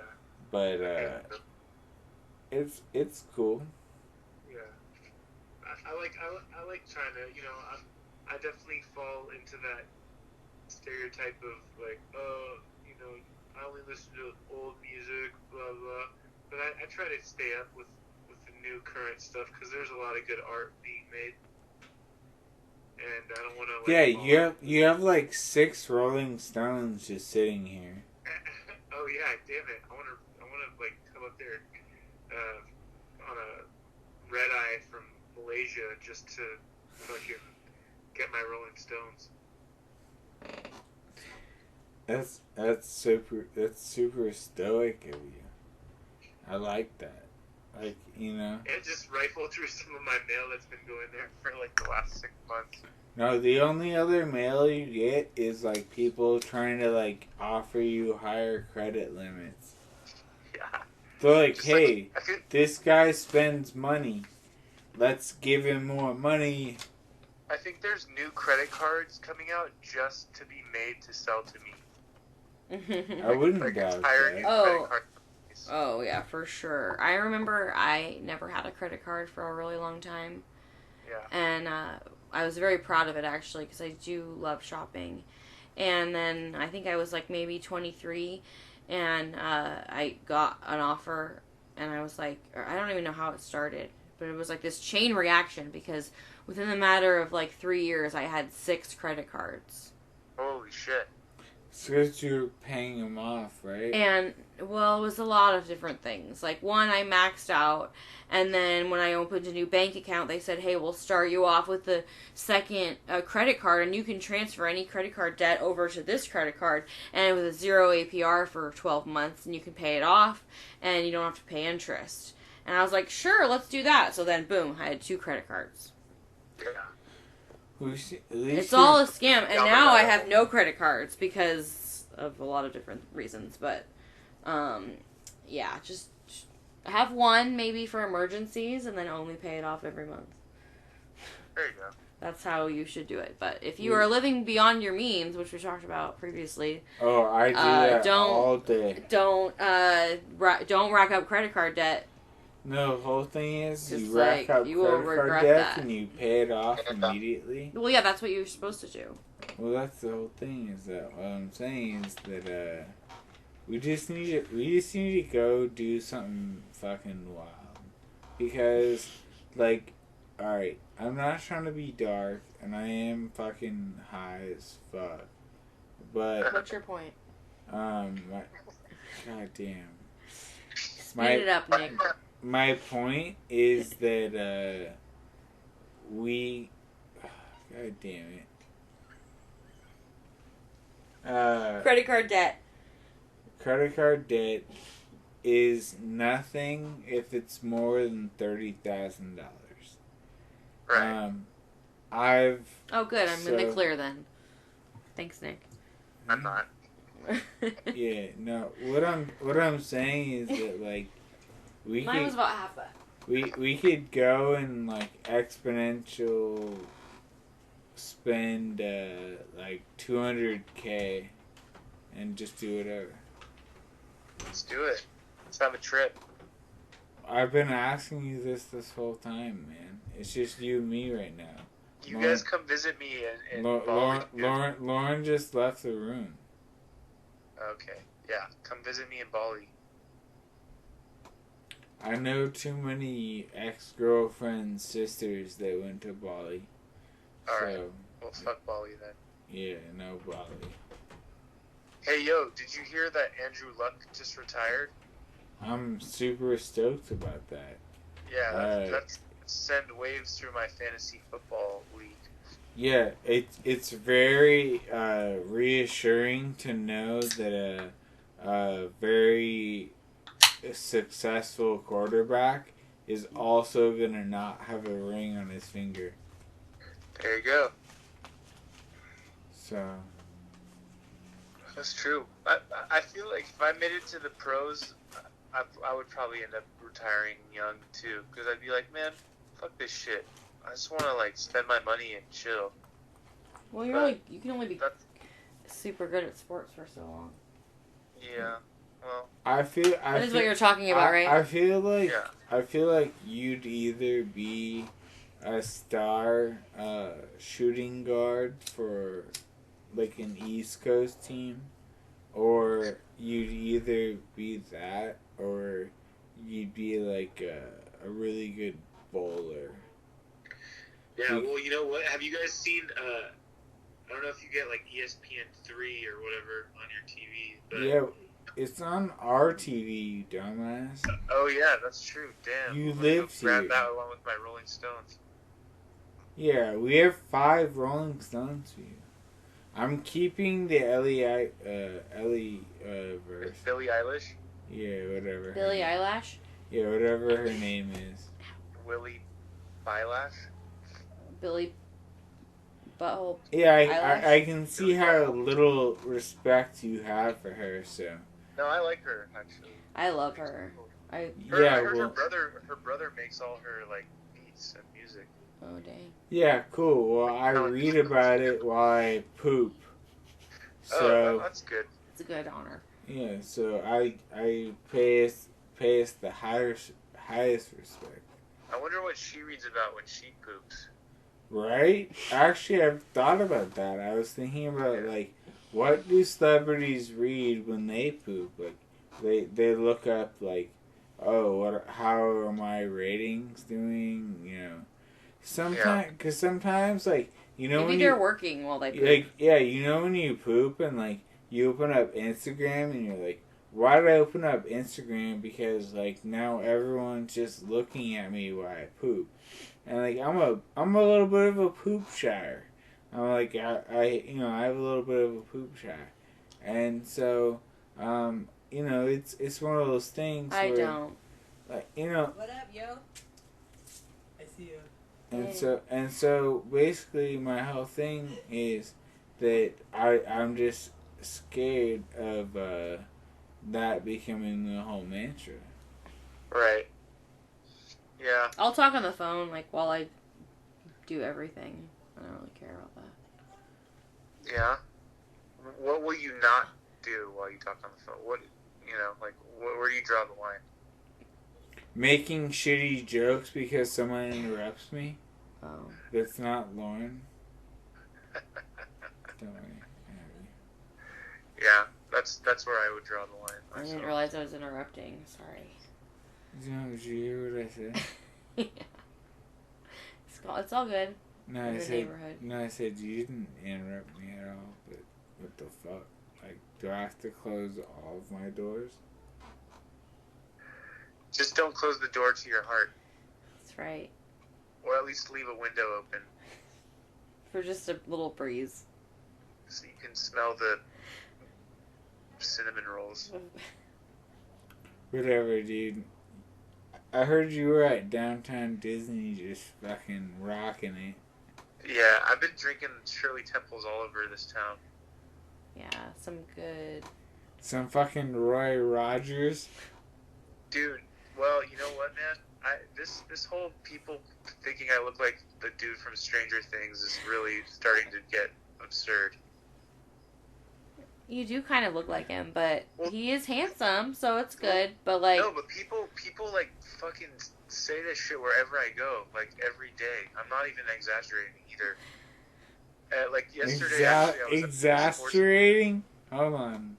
But it's cool. Yeah. I like trying to, you know, I definitely fall into that stereotype of like, you know, I only listen to old music, blah blah. But I try to stay up with the new current stuff because there's a lot of good art being made, and I don't want to. Like, Yeah, you have like 6 Rolling Stones just sitting here. Oh yeah, damn it! I want to like come up there on a red eye from Malaysia just to fucking get my Rolling Stones. That's super stoic of you. I like that. Like, you know. And just rifle through some of my mail that's been going there for like the last 6 months. No, the only other mail you get is like people trying to like offer you higher credit limits. Yeah. They're like, Just hey, like, this guy spends money. Let's give him more money. I think there's new credit cards coming out just to be made to sell to me. I wouldn't Like doubt entire new that. credit card. Oh, yeah, for sure. I remember I never had a credit card for a really long time. Yeah. And I was very proud of it, actually, because I do love shopping. And then I think I was like maybe 23, and I got an offer, and I was like, I don't even know how it started, but it was like this chain reaction because within the matter of like 3 years, I had 6 credit cards. Holy shit. It's because you're paying them off, right? And, well, it was a lot of different things. Like, one, I maxed out, and then when I opened a new bank account, they said, hey, we'll start you off with the second credit card, and you can transfer any credit card debt over to this credit card, and it was a 0 APR for 12 months, and you can pay it off, and you don't have to pay interest. And I was like, sure, let's do that. So then, boom, I had 2 credit cards. Yeah. It's all a scam, and now I have no credit cards because of a lot of different reasons. But, yeah, just have one maybe for emergencies, and then only pay it off every month. There you go. That's how you should do it. But if you are living beyond your means, which we talked about previously, I do that don't- all day. don't rack up credit card debt. No, the whole thing is Just you rack like, up you will credit card regret debt that. and you pay it off immediately. Well, yeah, that's what you're supposed to do. Well, that's the whole thing. Is that what I'm saying is that we just need to go do something fucking wild because, like, all right, I'm not trying to be dark, and I am fucking high as fuck, but What's your point? goddamn. Speed it up, Nick. My point is that we. God damn it. Credit card debt. Credit card debt is nothing if it's more than $30,000. Right. Oh, good. I'm in the clear then. Thanks, Nick. I'm not. Yeah, no. What I'm saying is that like Mine was about half that. we could go and like exponential spend like 200K and just do whatever. Let's do it. Let's have a trip. I've been asking you this whole time, man. It's just you and me right now. You guys come visit me in Bali. Lauren just left the room. Okay. Yeah. Come visit me in Bali. I know too many ex-girlfriends' sisters that went to Bali. Alright. Well, fuck Bali then. Yeah, no Bali. Hey, yo, did you hear that Andrew Luck just retired? I'm super stoked about that. Yeah, that's send waves through my fantasy football league. Yeah, it's very reassuring to know that a very successful quarterback is also gonna not have a ring on his finger. There you go. So that's true. I feel like if I made it to the pros, I would probably end up retiring young too, because I'd be like, man, fuck this shit. I just want to like spend my money and chill. Well, you can only be super good at sports for so long. Yeah. Well, that is what you're talking about, right? I feel like you'd either be a star shooting guard for like an East Coast team, or you'd either be that, or you'd be like a really good bowler. Yeah, well, you know what? Have you guys seen, I don't know if you get like ESPN3 or whatever on your TV. But yeah, it's on our TV, you dumbass. Oh, yeah, that's true. Damn. You live here. Grab that along with my Rolling Stones. Yeah, we have 5 Rolling Stones for you. I'm keeping the Ellie verse. Billie Eilish? Yeah, whatever. Billie Eilish? Yeah, whatever her name is. Willie Bylash? Billy Butthole. Yeah, I can see how little respect you have for her, so. No, I like her, actually. I love her. I heard her brother makes all her, like, beats and music. Oh, dang. Yeah, cool. Well, I read about it while I poop. So, that's good. It's a good honor. Yeah, so I pay us the highest respect. I wonder what she reads about when she poops. Right? Actually, I've thought about that. I was thinking about, like, what do celebrities read when they poop? Like, they look up, like, oh, how are my ratings doing? You know, sometimes, like, you know, maybe when they're working while they poop. Like, yeah, you know when you poop and, like, you open up Instagram and you're like, why did I open up Instagram? Because, like, now everyone's just looking at me while I poop. And, like, I'm a little bit of a poop shire. I'm like, I have a little bit of a poop shire. And so, you know, it's one of those things I where, don't. like, you know. What up, yo? I see you. And so basically my whole thing is that I'm just scared of that becoming the whole mantra. Right. Yeah. I'll talk on the phone like while I do everything. I don't really care about that. Yeah. What will you not do while you talk on the phone? What, you know, like where do you draw the line? Making shitty jokes because someone interrupts me. Oh. That's not Lauren. Don't worry. Yeah, that's where I would draw the line. I didn't realize I was interrupting. Sorry. Did you hear what I said? Yeah. It's all good. No, I said you didn't interrupt me at all. But what the fuck? Like, do I have to close all of my doors? Just don't close the door to your heart, That's right. or at least leave a window open For just a little breeze. so you can smell the cinnamon rolls. Whatever, dude. I heard you were at downtown Disney just fucking rocking it. Yeah, I've been drinking Shirley Temples all over this town. Yeah, some good. Some fucking Roy Rogers. Dude, well, you know what, man? This whole people thinking I look like the dude from Stranger Things is really starting to get absurd. You do kind of look like him, but Well, he is handsome, so it's good. But like, No, but people like fucking say this shit wherever I go, like every day. I'm not even exaggerating either. Like yesterday, actually, I was at the sports- Exasperating? Hold on.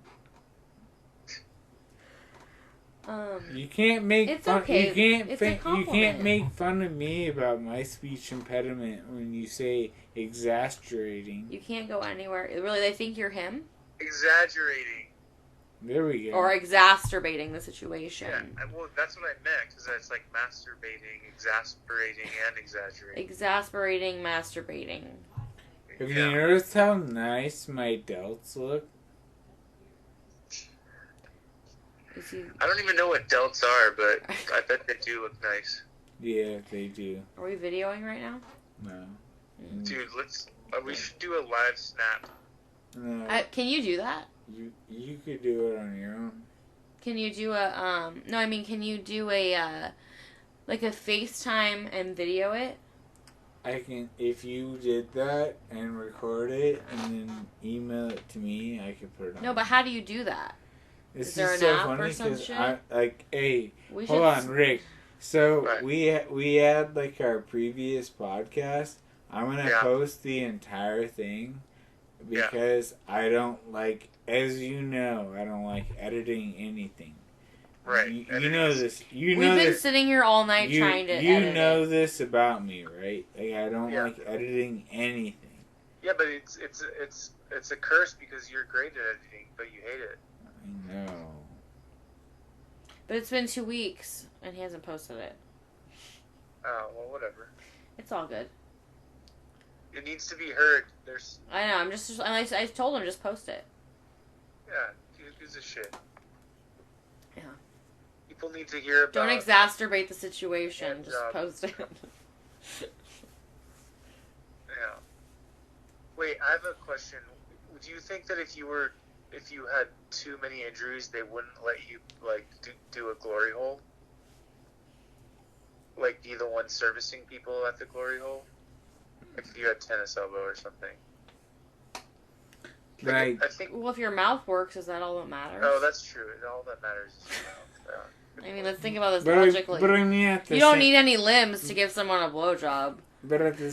You can't make it's fun. okay. You can't. It's a You compliment. can't make fun of me about my speech impediment when you say exasperating. You can't go anywhere. Really, they think you're him, exaggerating. There we go. or exacerbating the situation. Yeah, well, that's what I meant, because it's like masturbating, exasperating, and exaggerating. Exasperating, masturbating. Have you noticed how nice my delts look? Is he? I don't even know what delts are, but I bet they do look nice. Yeah, they do. Are we videoing right now? No. Dude, we should do a live snap. No. Can you do that? You could do it on your own. Can you do a No, I mean, can you do a like a FaceTime and video it? I can, if you did that and record it and then email it to me, I could put it on. No, but how do you do that? This is there is an so app funny or some because shit? hey, We hold on, Rick. So Right. we had like our previous podcast. I'm gonna Yeah. post the entire thing because I don't like, as you know, I don't like editing anything. Right. You know this. You We've know been this. sitting here all night trying to You edit know it. this about me, right? Like I don't Yeah. like editing anything. Yeah, but it's a curse because you're great at editing, but you hate it. I know. But it's been 2 weeks and he hasn't posted it. Oh, well, whatever. It's all good. It needs to be heard. There's, I know. I told him just post it. yeah, who gives a shit? Yeah. People need to hear about... Don't exacerbate the situation. Good Just job. post it. Yeah. Wait, I have a question. Do you think that if you had too many injuries, they wouldn't let you like do a glory hole? Like be the one servicing people at the glory hole? Like if you had tennis elbow or something. Right. I think. Well, if your mouth works, is that all that matters? Oh, that's true. All that matters is your mouth. Yeah. I mean, let's think about this But logically. I mean, at the You don't same, need any limbs to give someone a blowjob. But at the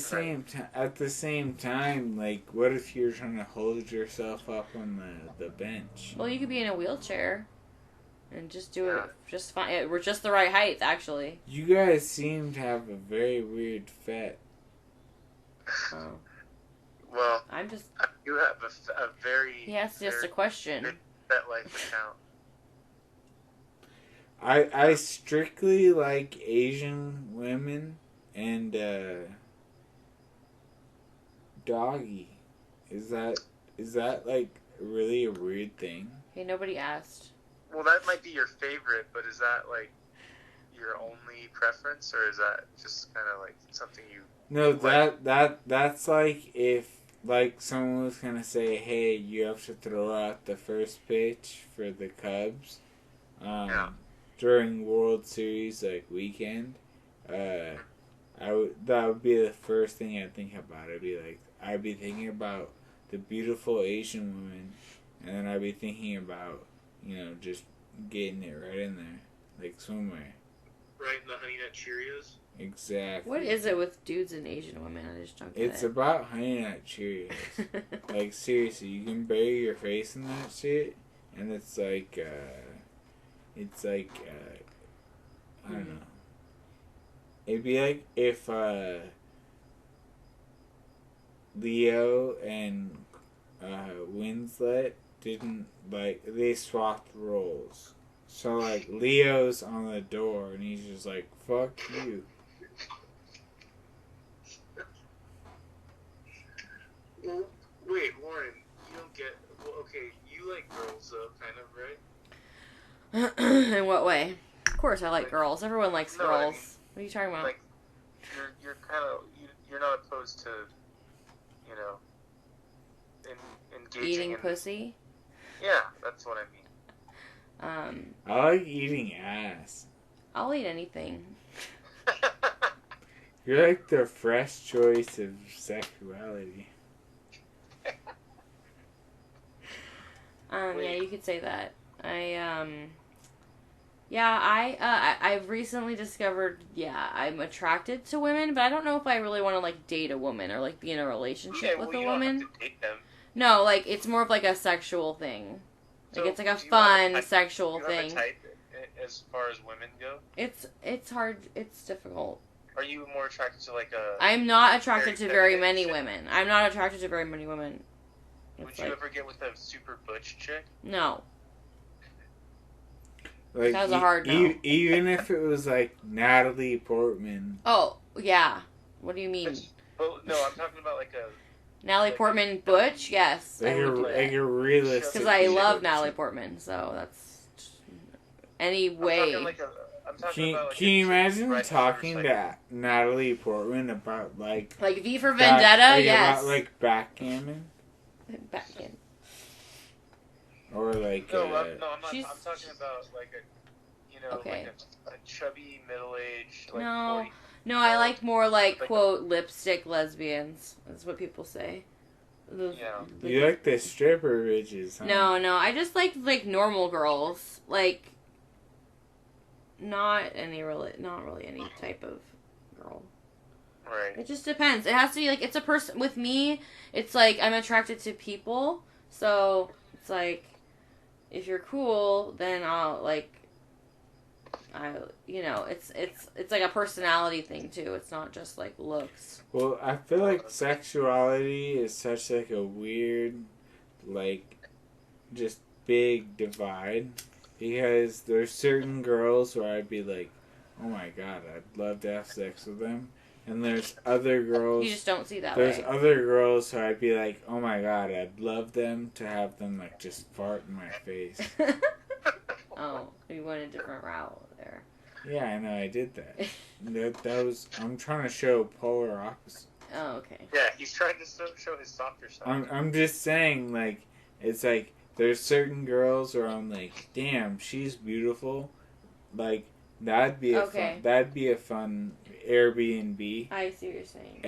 same time, like, what if you're trying to hold yourself up on the bench? Well, you could be in a wheelchair and just do Yeah. it just fine. We're just the right height, actually. You guys seem to have a very weird fit. Oh. Well, I'm just. you have a very. He asked just a very question. Bet life account. I strictly like Asian women and doggy. Is that like really a weird thing? Hey, nobody asked. Well, that might be your favorite, but is that like your only preference, or is that just kind of like something you? No, Like- that's like if like someone was gonna say, "Hey, you have to throw out the first pitch for the Cubs Yeah. during World Series like weekend." That would be the first thing I'd think about. I'd be thinking about the beautiful Asian woman, and then I'd be thinking about just getting it right in there, like swimwear. Right in the Honey Nut Cheerios. Exactly. What is it with dudes and Asian women? I just don't get It's it. about Honey Nut Cheerios. Like, seriously, you can bury your face in that shit, and it's like, I don't know. It'd be like if, Leo and, Winslet didn't, they swapped roles. So, like, Leo's on the door, and he's just like, fuck you. Well, wait, Lauren, you don't get... Well, okay, you like girls, though, kind of, right? In what way? Of course I like girls. Everyone likes No, girls. I mean, What are you talking about? Like, you're kind of... You're not opposed to, you know, engaging Eating in... pussy? Yeah, that's what I mean. I like eating ass. I'll eat anything. You're like the fresh choice of sexuality. Yeah, you could say that. I've recently discovered, I'm attracted to women, but I don't know if I really want to, like, date a woman or, like, be in a relationship with a woman. Don't have to date them. No, like, it's more of, like, a sexual thing. Like, So, it's, like, a do you fun have a sexual Do you have thing. a type as far as women go? It's hard. It's difficult. Are you more attracted to, like, a... I'm not attracted to very feminine many chick? women. I'm not attracted to very many women. Would It's you like, ever get with a super butch chick? no. Like, That was a hard no. Even if it was like Natalie Portman. Oh, yeah. What do you mean? Well, no, I'm talking about, like, a... Natalie like Portman, Butch? Yes. Like I would do like that. a realistic. Because I love butch. Natalie Portman, so that's... Any I'm way. talking, like, I'm talking about, like, Can you a chick imagine right talking first, to Natalie Portman about like Like V for Vendetta? Yes. about like backgammon Backgammon. or like No, I'm not. She's- I'm talking about, like, a... You know, Okay. like a chubby, middle-aged, like, No. 40... No, I like more like, Like- quote, lipstick lesbians. That's what people say. Yeah. you like the stripper bitches, huh? No, I just like normal girls. Like, not really any type of girl. Right. It just depends. It has to be like, it's a person. With me, it's like I'm attracted to people. So it's like, if you're cool, then I'll like. It's like a personality thing too. It's not just like looks. Well, I feel like sexuality is such like a weird, like, just big divide because there's certain girls where I'd be like, oh my god, I'd love to have sex with them, and there's other girls. You just don't see that There's way. other girls who I'd be like, oh my god, I'd love them to have them like just fart in my face. Oh, you went a different route there. Yeah, I know, I did that. That was, I'm trying to show polar opposite. Oh, okay. Yeah, he's trying to show his softer side. I'm just saying, like, it's like, there's certain girls where I'm like, damn, she's beautiful. Like, that'd be a fun Airbnb. I see what you're saying.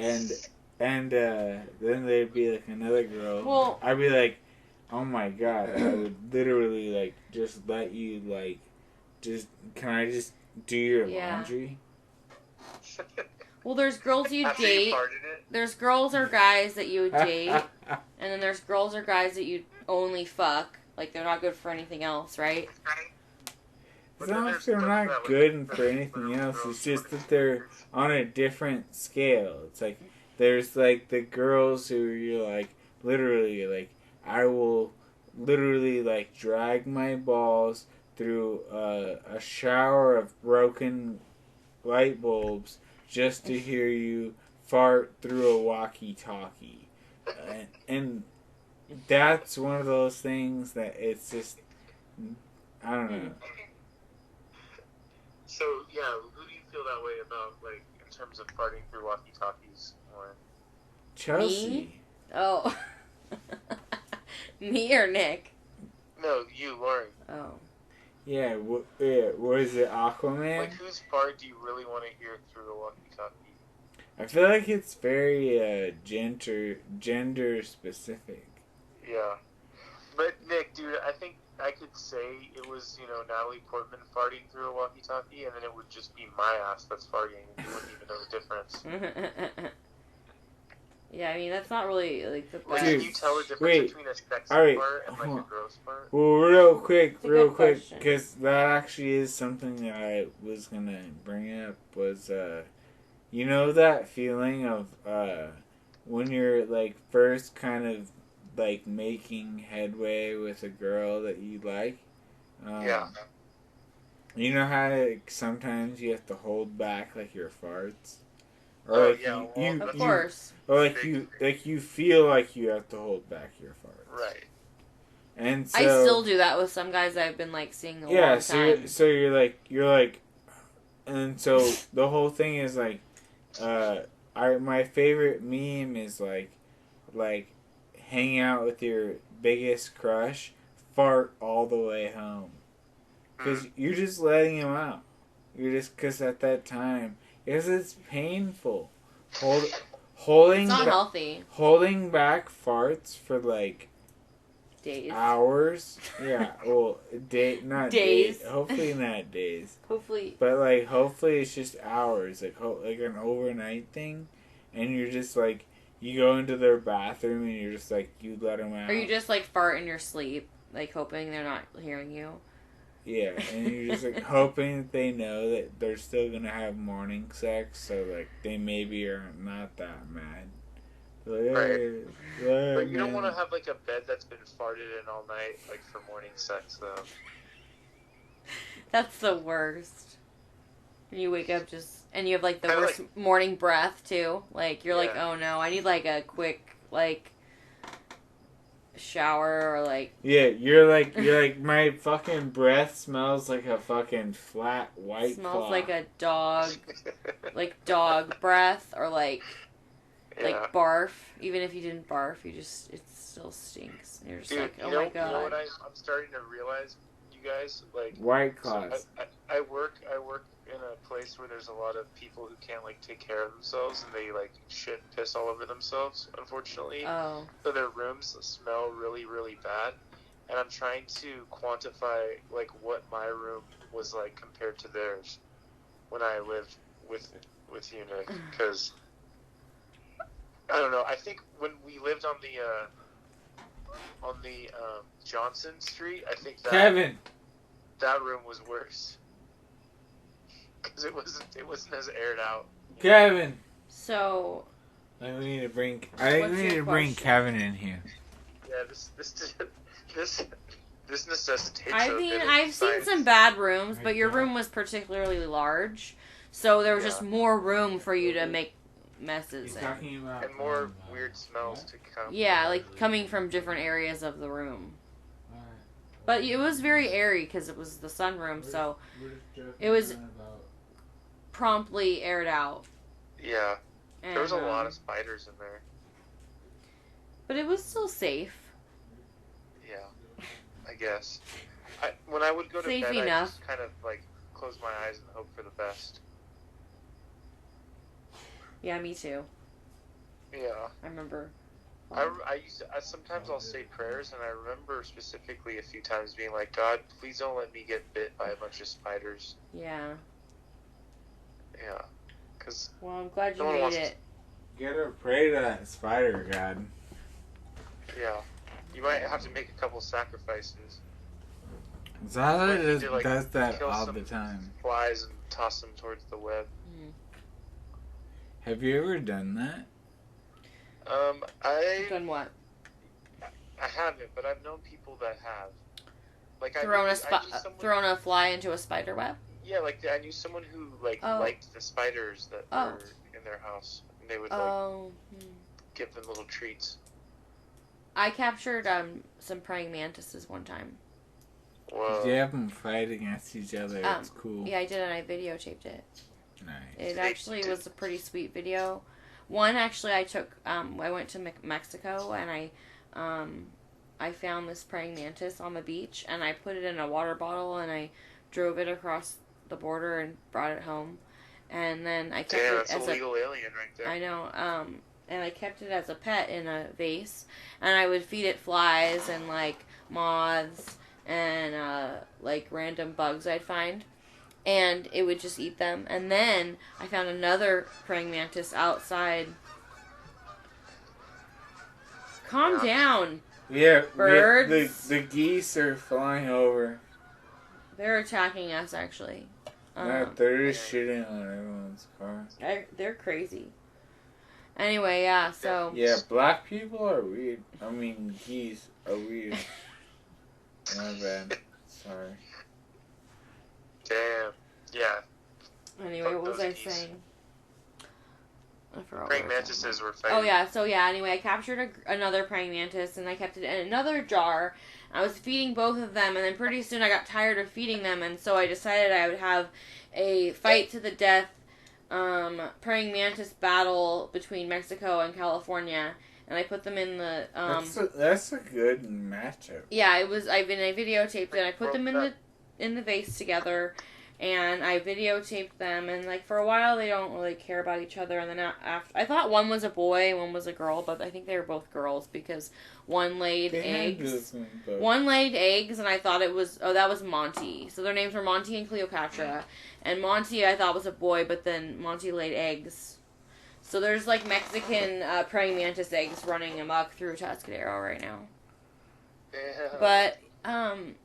And then there'd be like another girl. Well- I'd be like, oh my god, I would literally like just let you like, can I just do your Yeah. laundry? Well, there's girls you After you date. farted it? There's girls or guys that you would date, and then there's girls or guys that you only fuck. Like, they're not good for anything else, right? It's not like they're not good for anything else. It's just that they're on a different scale. It's like there's like the girls who you're like literally like I will literally like drag my balls through a shower of broken light bulbs just to hear you fart through a walkie-talkie, and that's one of those things that it's just I don't know. So, yeah, who do you feel that way about, like, in terms of farting through walkie-talkies? Or... Chelsea. Me? Oh. Me or Nick? No, you, Lauren. Oh. Yeah, was it Aquaman? Like, whose fart do you really want to hear through the walkie-talkie? I feel like it's very gender specific. Yeah. But, Nick, dude, I think I could say it was, Natalie Portman farting through a walkie-talkie, and then it would just be my ass that's farting, and you wouldn't even know the difference. Yeah, I mean, that's not really, like, the Like, best. can you tell the difference wait. between a sexy Alright, fart and, like, hold a on. gross fart? Well, real quick, It's a good question. because that actually is something that I was gonna bring up. Was you know that feeling of when you're like first kind of like making headway with a girl that you like? Yeah. You know how like, sometimes you have to hold back like your farts, or Oh, like yeah, well, Of that's course. or like big. you feel like you have to hold back your farts. Right. And so I still do that with some guys I've been like seeing a yeah, long time. so you're like, and so the whole thing is like, my favorite meme is like hang out with your biggest crush, fart all the way home. Because you're just letting him out. You're just, because at that time, because it's painful. Holding It's not ba- healthy. holding back farts for like Days. hours. Yeah, well, not Days. days. Hopefully not days. Hopefully. But like, hopefully it's just hours, like an overnight thing, and you're just like, you go into their bathroom and you're just like, you let them out. Or you just like fart in your sleep, like hoping they're not hearing you. Yeah, and you're just like hoping that they know that they're still gonna have morning sex, so like they maybe are not that mad. Like, hey, But you don't man. want to have like a bed that's been farted in all night, like for morning sex, though. That's the worst. And you wake up and you have like the Kinda worst morning breath too. Like you're like, Yeah. oh no, I need like a quick like shower or like. Yeah, you're like my fucking breath smells like a fucking flat white Smells claw. like a dog, like dog breath or like barf. Even if you didn't barf, it still stinks. And you're just Dude, like, oh you know, my god. You know what I'm starting to realize, you guys, like White so claws. I work in a place where there's a lot of people who can't like take care of themselves, and they like shit and piss all over themselves, unfortunately. Oh. So their rooms smell really, really bad. And I'm trying to quantify like what my room was like compared to theirs when I lived with you, Nick, because I don't know. I think when we lived on the Johnson Street, I think Kevin. that room was worse because it wasn't as aired out. Kevin. So. I think we need to bring Kevin in here. Yeah, this necessitates. I've seen some bad rooms, but your room was particularly large, so there was just more room for you to make messes in. And more weird smells to come. Yeah, like coming from different areas of the room. But it was very airy because it was the sunroom, so it was promptly aired out. Yeah, And, there was a lot of spiders in there. But it was still safe. Yeah, I guess. When I would go to Safe bed, I enough. just kind of like close my eyes and hope for the best. Yeah, me too. Yeah. I remember. Sometimes I'll say prayers, and I remember specifically a few times being like, God, please don't let me get bit by a bunch of spiders. Yeah. Yeah. Because Well, I'm glad you No one made wants it. Get her pray to that spider god. yeah, you might have to make a couple sacrifices. Zala Like you do, like, does that kill all some the time. Flies and toss them towards the web. Have you ever done that? Done what? I haven't, but I've known people that have. Like Thrown a fly into a spider web? Yeah, like I knew someone who liked the spiders that were in their house, and they would give them little treats. I captured some praying mantises one time. Whoa. Did you have them fight against each other? It's cool. Yeah, I did, and I videotaped it. Nice. It actually was a pretty sweet video. One actually I took. I went to Mexico, and I found this praying mantis on the beach, and I put it in a water bottle, and I drove it across the border and brought it home, and then I kept it that's as a legal alien right there. I know. And I kept it as a pet in a vase, and I would feed it flies and like moths and like random bugs I'd find, and it would just eat them. And then I found another praying mantis outside. Calm down. Yeah, Birds. The geese are flying over. They're attacking us actually. They're just shitting on everyone's car. They're crazy. Anyway, yeah, so... Yeah, black people are weird. I mean, geese are weird. My bad. Sorry. Damn. Yeah. Anyway, what was Those I geese. saying? I forgot. Praying what I was talking mantises were about. fighting. Oh yeah, so yeah. Anyway, I captured another praying mantis and I kept it in another jar. I was feeding both of them, and then pretty soon I got tired of feeding them, and so I decided I would have a fight to the death, praying mantis battle between Mexico and California. And I put them in the that's a good matchup. yeah, it was. I videotaped it. I put them in the vase together, and I videotaped them. And like for a while, they don't really care about each other. And then after, I thought one was a boy, and one was a girl, but I think they were both girls because one laid eggs. One laid eggs, and I thought it was that was Monty. So their names were Monty and Cleopatra. And Monty I thought was a boy, but then Monty laid eggs. So there's like Mexican praying mantis eggs running amok through Tuscadero right now. Damn. But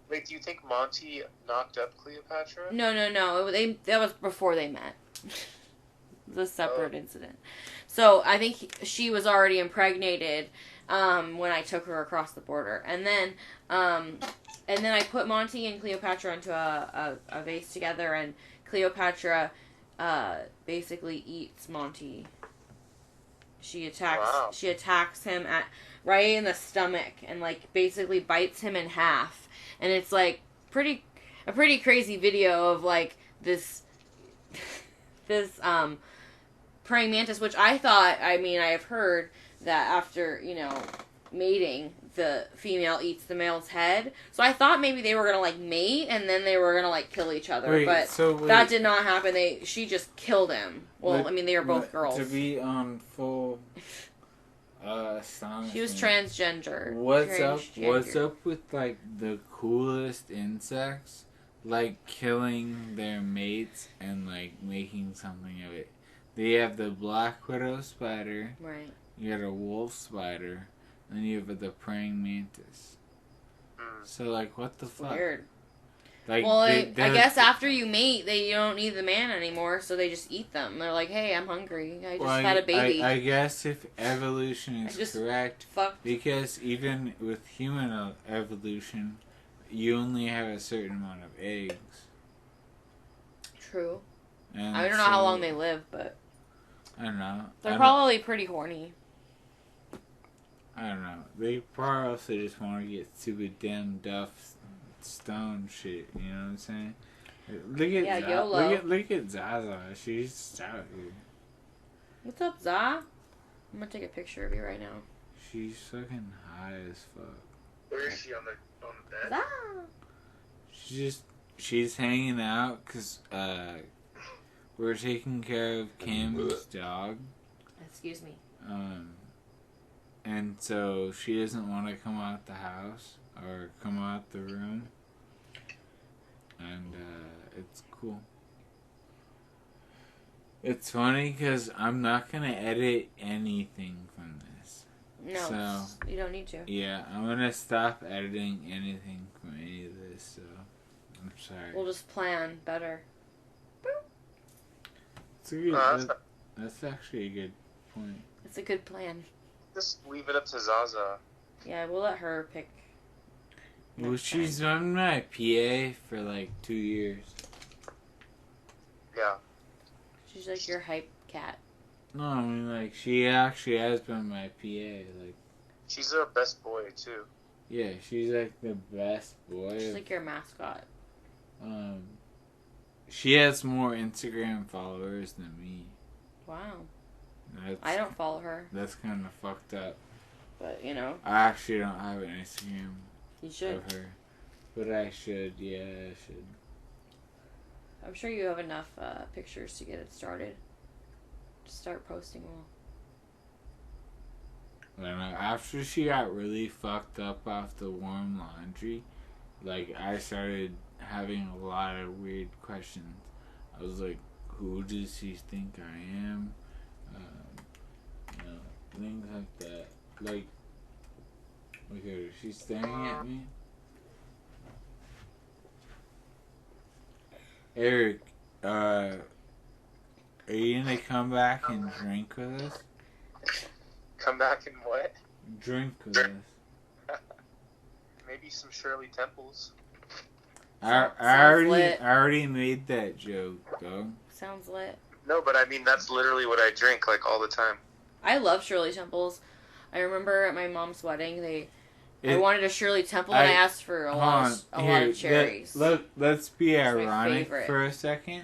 Wait, do you think Monty knocked up Cleopatra? no. That was before they met. It was a separate incident. So I think she was already impregnated when I took her across the border, and then I put Monty and Cleopatra into a vase together, and Cleopatra basically eats Monty. She attacks him right in the stomach and like basically bites him in half. And it's like a pretty crazy video of like this praying mantis, which I have heard that after, mating, the female eats the male's head. So I thought maybe they were gonna like mate and then they were gonna like kill each other. Wait, but that did not happen. She just killed him. Well, they were both girls. To be on full astonishment. She was transgender. What's up with like the coolest insects? Like killing their mates and like making something of it. They have the black widow spider. Right. You got a wolf spider. And you have the praying mantis. So, like, what the fuck? Weird. Like, well, I guess after you mate, you don't need the man anymore, so they just eat them. They're like, hey, I'm hungry. I just had a baby. I guess if evolution is correct, fucked. Because even with human evolution, you only have a certain amount of eggs. True. And I don't know how long they live, but... I don't know. They're probably pretty horny. I don't know. They probably also just want to get stupid damn duff stone shit. You know what I'm saying? Look at Zaza. She's stout, dude. What's up, Za? I'm gonna take a picture of you right now. She's fucking high as fuck. Where is she on the bed? Za. She's hanging out because we're taking care of Kim's dog. Excuse me. And so she doesn't want to come out the house or come out the room. And it's cool. It's funny because I'm not going to edit anything from this. No, so, you don't need to. Yeah, I'm going to stop editing anything from any of this, so I'm sorry. We'll just plan better. It's a good, that's actually a good point. It's a good plan. Just leave it up to Zaza. Yeah, we'll let her pick. Well, she's been my PA for like 2 years. Yeah. She's like your hype cat. No, I mean, like, she actually has been my PA. Like, she's our best boy, too. Yeah, she's like the best boy. She's like your mascot. She has more Instagram followers than me. Wow. I don't follow her. That's kind of fucked up. But, I actually don't have an Instagram you should. of her. But I should, yeah, I should. I'm sure you have enough pictures to get it started. Just start posting more. I don't know, after she got really fucked up off the warm laundry, like, I started having a lot of weird questions. I was like, who does she think I am? Things like that. Like, look at her. She's staring at me. Eric, are you gonna come back and drink with us? Come back and what? Drink with us. Maybe some Shirley Temples. lit. I already made that joke, though. Sounds lit. No, but I mean, that's literally what I drink, like, all the time. I love Shirley Temples. I remember at my mom's wedding, I wanted a Shirley Temple, and I asked for a lot of cherries. Let's be It's my ironic favorite. for a second.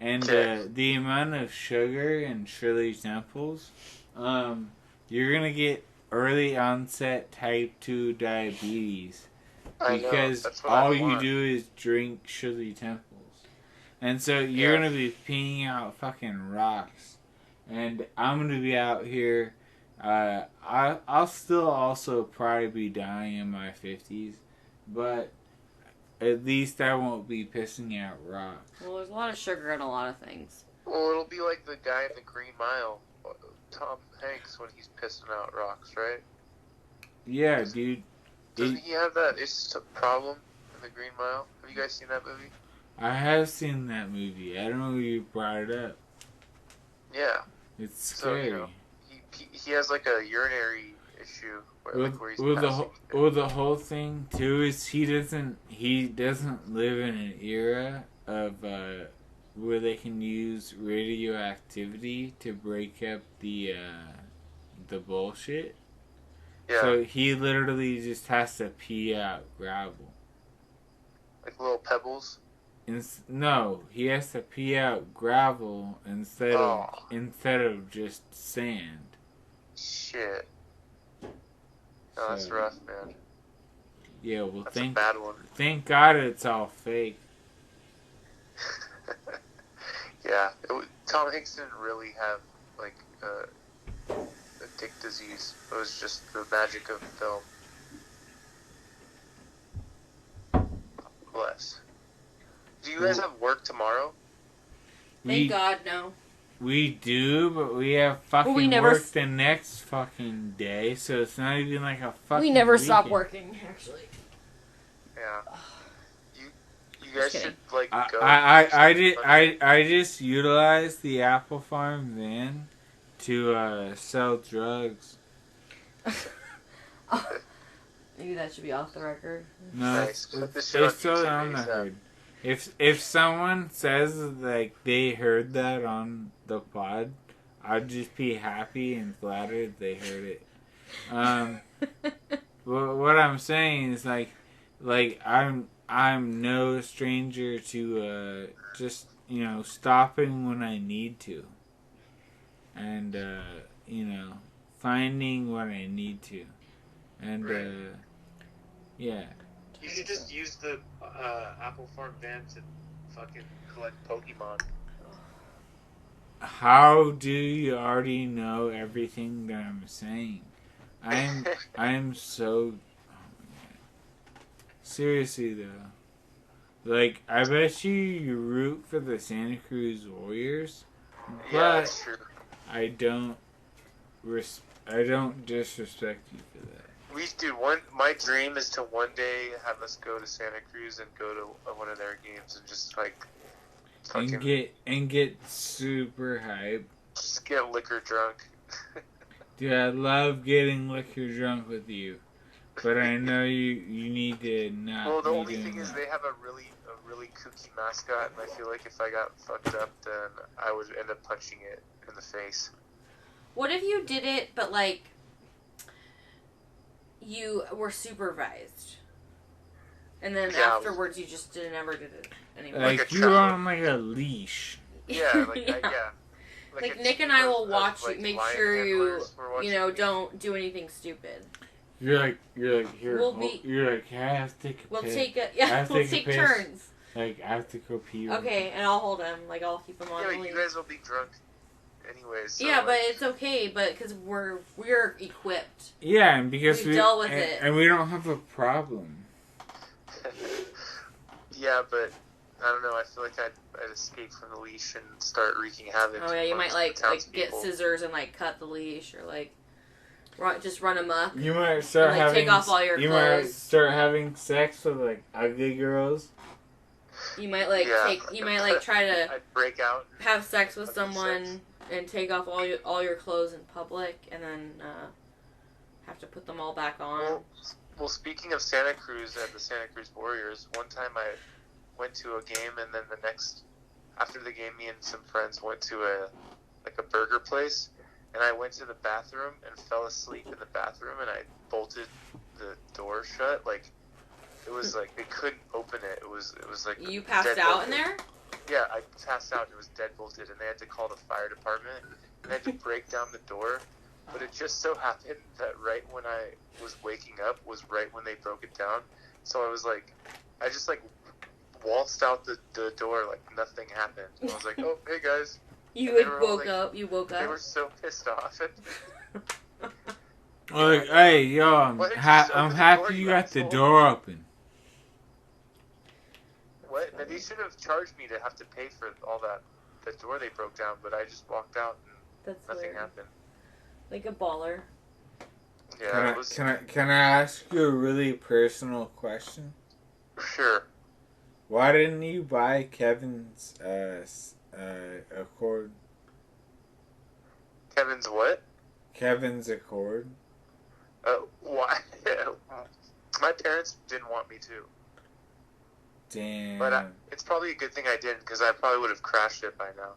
And Okay. the amount of sugar in Shirley Temples, you're going to get early onset type 2 diabetes. I know. Because That's what all I you want. do is drink Shirley Temples. And so you're Yeah. going to be peeing out fucking rocks. And I'm going to be out here. I'll still also probably be dying in my 50s. But at least I won't be pissing out rocks. Well, there's a lot of sugar in a lot of things. Well, it'll be like the guy in the Green Mile, Tom Hanks, when he's pissing out rocks, right? Yeah, dude. Doesn't he have that? It's a problem in the Green Mile. Have you guys seen that movie? I have seen that movie. I don't know if you brought it up. Yeah. It's So, scary. you know, he has like a urinary issue where he's Well, passing. the whole thing too is he doesn't live in an era of where they can use radioactivity to break up the bullshit. Yeah, So he literally just has to pee out gravel. like little pebbles. No, he has to pee out gravel instead of just sand. Shit. No, that's So- rough, man. Yeah, well, That's a bad one. thank God it's all fake. Yeah, Tom Hanks didn't really have like a dick disease. It was just the magic of film. Bless. Do you guys have work tomorrow? Thank God, no. We do, but we have fucking we never work the next fucking day, so it's not even like a fucking We never stop weekend. working, actually. Yeah. You guys kidding. should like go. I just utilized the Apple Farm van to sell drugs. Maybe that should be off the record. No, Nice. Put it's this shit on still YouTube on the ASAP. hood. If someone says like they heard that on the pod, I'd just be happy and flattered they heard it. What I'm saying is like I'm no stranger to just stopping when I need to, and finding what I need to, and Right. yeah. You should just use the Apple Farm van to fucking collect Pokemon. How do you already know everything that I'm saying? I'm so. Oh my God. Seriously though, like I bet you root for the Santa Cruz Warriors, Yeah, but that's true. I don't disrespect you for that. My dream is to one day have us go to Santa Cruz and go to one of their games and just like fucking And get super hype. just get liquor drunk. Dude, I love getting liquor drunk with you, but I know you need to not. Well, the be only doing thing is that. they have a really kooky mascot, and I feel like if I got fucked up, then I would end up punching it in the face. What if you did it, but like you were supervised, and then Yeah. afterwards you just never did it anymore? Like a you trap. were on like a leash. Yeah, like Yeah. yeah. Like a Nick team and I of- will of, watch you, like, make lion sure handlers were watching me. don't do anything stupid. You're like here. We'll You're like, hey, I have to take a We'll piss. take I yeah, have to we'll take a take piss. turns. Like I have to go pee. Okay, and I'll hold him. Like I'll keep him on Yeah, the but leash. you guys will be drunk anyways. So Yeah, but like, it's okay, but because we're equipped. Yeah, and because We've dealt with and, it. and we don't have a problem. yeah, but I don't know. I feel like I'd escape from the leash and start wreaking havoc. Oh yeah, you might amongst like the get townspeople. scissors and like cut the leash or like just run amok. You might start And, like, having. take off all your you might clothes. start having sex with like ugly girls. You might like Yeah. try to I'd break out. have sex with Have someone sex. and take off all your clothes in public and then have to put them all back on. Well, speaking of Santa Cruz and the Santa Cruz Warriors, one time went to a game, and then after the game, me and some friends went to a burger place, and I went to the bathroom and fell asleep in the bathroom, and I bolted the door shut. Like, it was like they couldn't open it. It was like You passed out in there? Yeah, I passed out and it was dead bolted, and they had to call the fire department, and they had to break down the door. But it just so happened that right when I was waking up was right when they broke it down. So I just waltzed out the door like nothing happened. I was like, oh, hey guys. You woke up. They were so pissed off. Like, hey, yo, I'm happy door, you you got the asshole? door open. What? Now, they should have charged me to have to pay for all that, the door they broke down, but I just walked out and That's nothing weird. happened. Like a baller. Yeah, Can I ask you a really personal question? Sure. Why didn't you buy Kevin's Accord? Kevin's what? Kevin's Accord. Why? My parents didn't want me to. Damn. But it's probably a good thing I didn't, because I probably would have crashed it by now.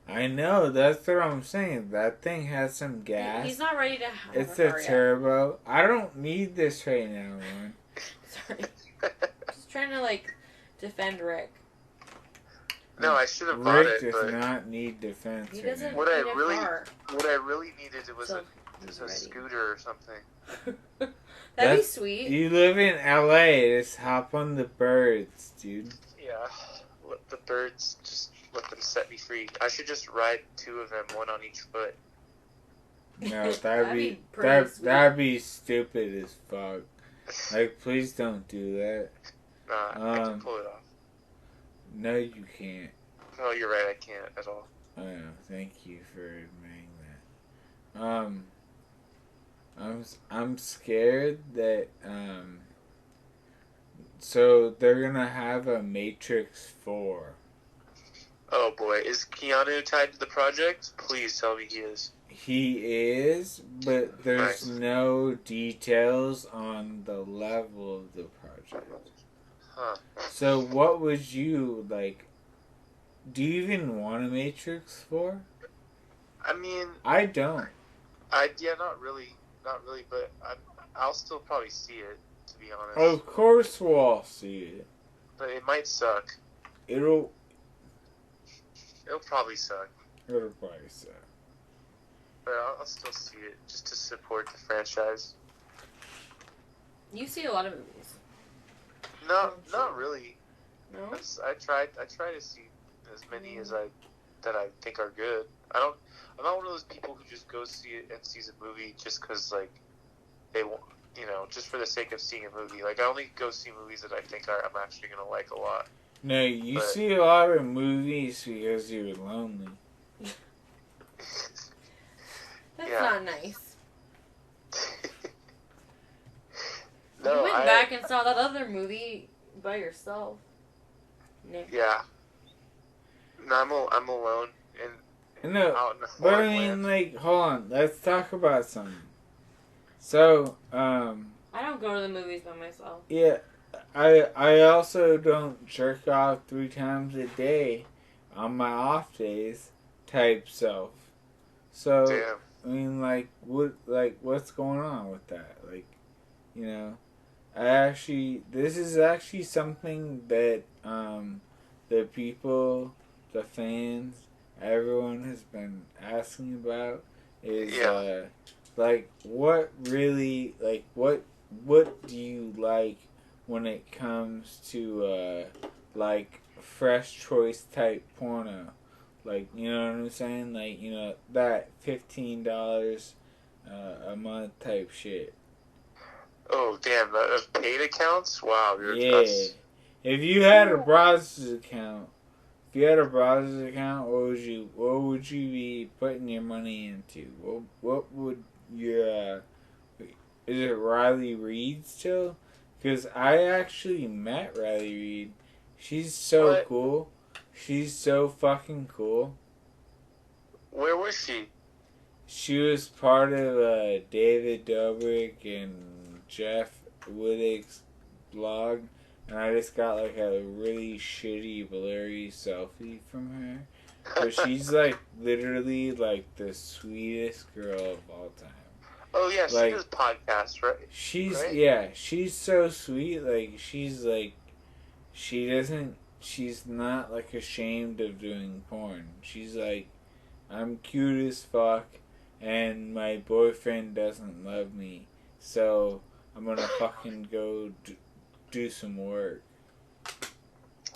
I know, that's what I'm saying. That thing has some gas. He's not ready to have It's a a car yet. turbo. I don't need this right now, man. Sorry. Just trying to, defend Rick. No, I should have bought Rick it, does but not need defense He right doesn't now. What I need a really- car. what I really needed was So, a he's ready. scooter or something. That'd be That's- sweet. You live in LA, just hop on the birds, dude. Yeah, let the birds, just let them set me free. I should just ride two of them, one on each foot. No, That'd be pretty sweet. that'd be stupid as fuck. Like, please don't do that. Nah, I can pull it off. No, you can't. No, you're right, I can't at all. I know. Thank you for admitting that. I'm scared that so they're gonna have a Matrix 4. Oh boy, is Keanu tied to the project? Please tell me he is. He is, but there's Nice. no details on the level of the project. Huh. So what would you like? Do you even want a Matrix 4? I mean, I don't. not really, but I'll still probably see it, to be honest. Of course we'll all see it. But it might suck. It'll Probably suck. probably suck. But I'll still see it, just to support the franchise. You see a lot of movies. No, not really. No? I try to see as many as that I think are good. I'm not one of those people who just goes see it and sees a movie just because they want, just for the sake of seeing a movie. Like, I only go see movies that I think I'm actually gonna like a lot. No, you But- see a lot of movies because you're lonely. That's Yeah. not nice. No, You went back and saw that other movie by yourself, Nick. Yeah. No, I'm alone and No, out in the but I foreign mean, land. hold on. Let's talk about something. So, I don't go to the movies by myself. yeah, I also don't jerk off 3 times a day on my off days type self. So, Damn. I mean, what's going on with that? This is actually something that, the people, the fans, everyone has been asking about is, Yeah. what really, what do you like when it comes to, fresh choice type porno? You know what I'm saying? That $15 a month type shit. Oh, damn. Paid accounts? Wow. Yeah. That's, If you had a browser's account, what would you be putting your money into? What would your is it Riley Reid still? Because I actually met Riley Reid. She's so What? cool. She's so fucking cool. where was she? She was part of David Dobrik and Jeff Wittick's blog, and I just got like a really shitty blurry selfie from her. But she's like literally like the sweetest girl of all time. Oh yeah, she Like, does podcasts, right? She's so sweet. Like she's like she's not like ashamed of doing porn. She's like, I'm cute as fuck, and my boyfriend doesn't love me, so I'm gonna fucking go do some work.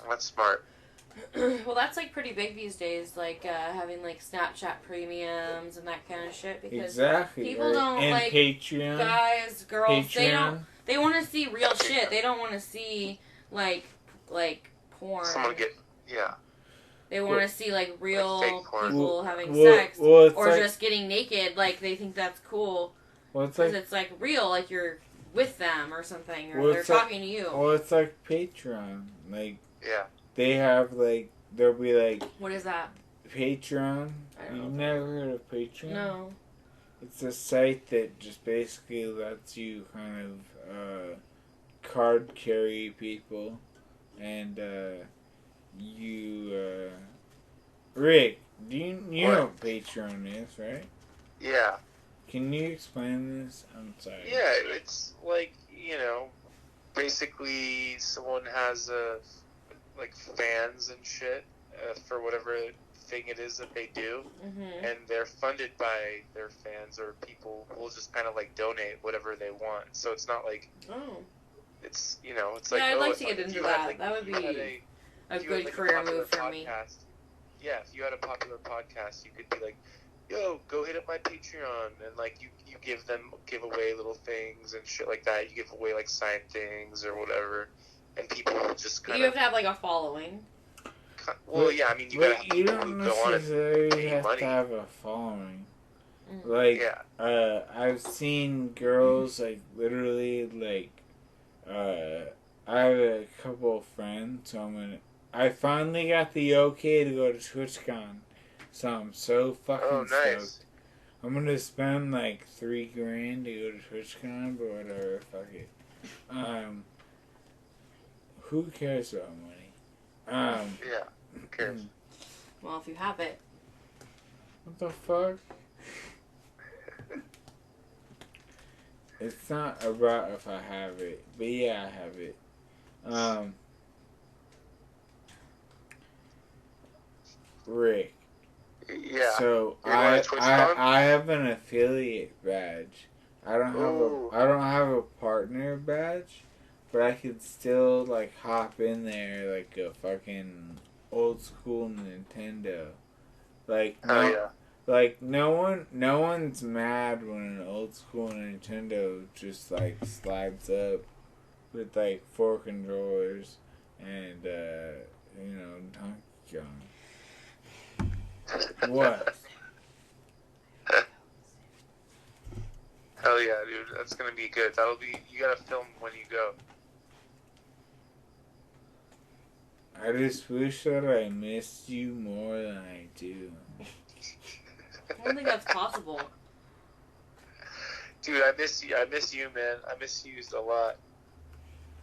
That's smart. Well, that's like pretty big these days, like having like Snapchat premiums and that kind of shit. Because Exactly. people don't and like Patreon, guys, girls. Patreon. They want to see real shit. They don't want to see like porn. Someone get They want to see like real fake porn. people having sex, or like, just getting naked. Like they think that's cool because it's like real, like you're with them or something, or they're talking to you. Well, it's like Patreon. Like Yeah. they have like there'll be like What is that? Patreon. I don't know. You've never heard of Patreon? No. It's a site that just basically lets you kind of card carry people, and Rick, do you know what Patreon is, right? Yeah. Can you explain this? I'm sorry. Yeah, it's like, basically someone has like fans and shit for whatever thing it is that they do, and they're funded by their fans, or people will just kind of like donate whatever they want. So it's not like it's it's like I'd like to get into that. That would be a good career move for me. Yeah, if you had a popular podcast, you could be like, yo, go hit up my Patreon, and like you give away little things and shit like that. You give away like signed things or whatever, and people will just kind of. You have to have like a following. Well, yeah, I mean, you gotta have people who go on it. You don't necessarily have money. to have a following. Like, I've seen girls like literally like, I have a couple of friends, so I finally got the okay to go to TwitchCon. So I'm so fucking stoked. I'm gonna spend like $3,000 to go to TwitchCon, but whatever, fuck it. Who cares about money? Yeah, who cares? Well, if you have it. What the fuck? It's not about if I have it, but yeah, I have it. Rick. Yeah. So I have an affiliate badge. I don't have a partner badge, but I could still like hop in there like a fucking old school Nintendo. Like no one's mad when an old school Nintendo just like slides up with like 4 controllers and Donkey Kong. What? Hell yeah, dude. That's gonna be good. You gotta film when you go. I just wish that I missed you more than I do. I don't think that's possible. Dude, I miss you, man. I miss you a lot.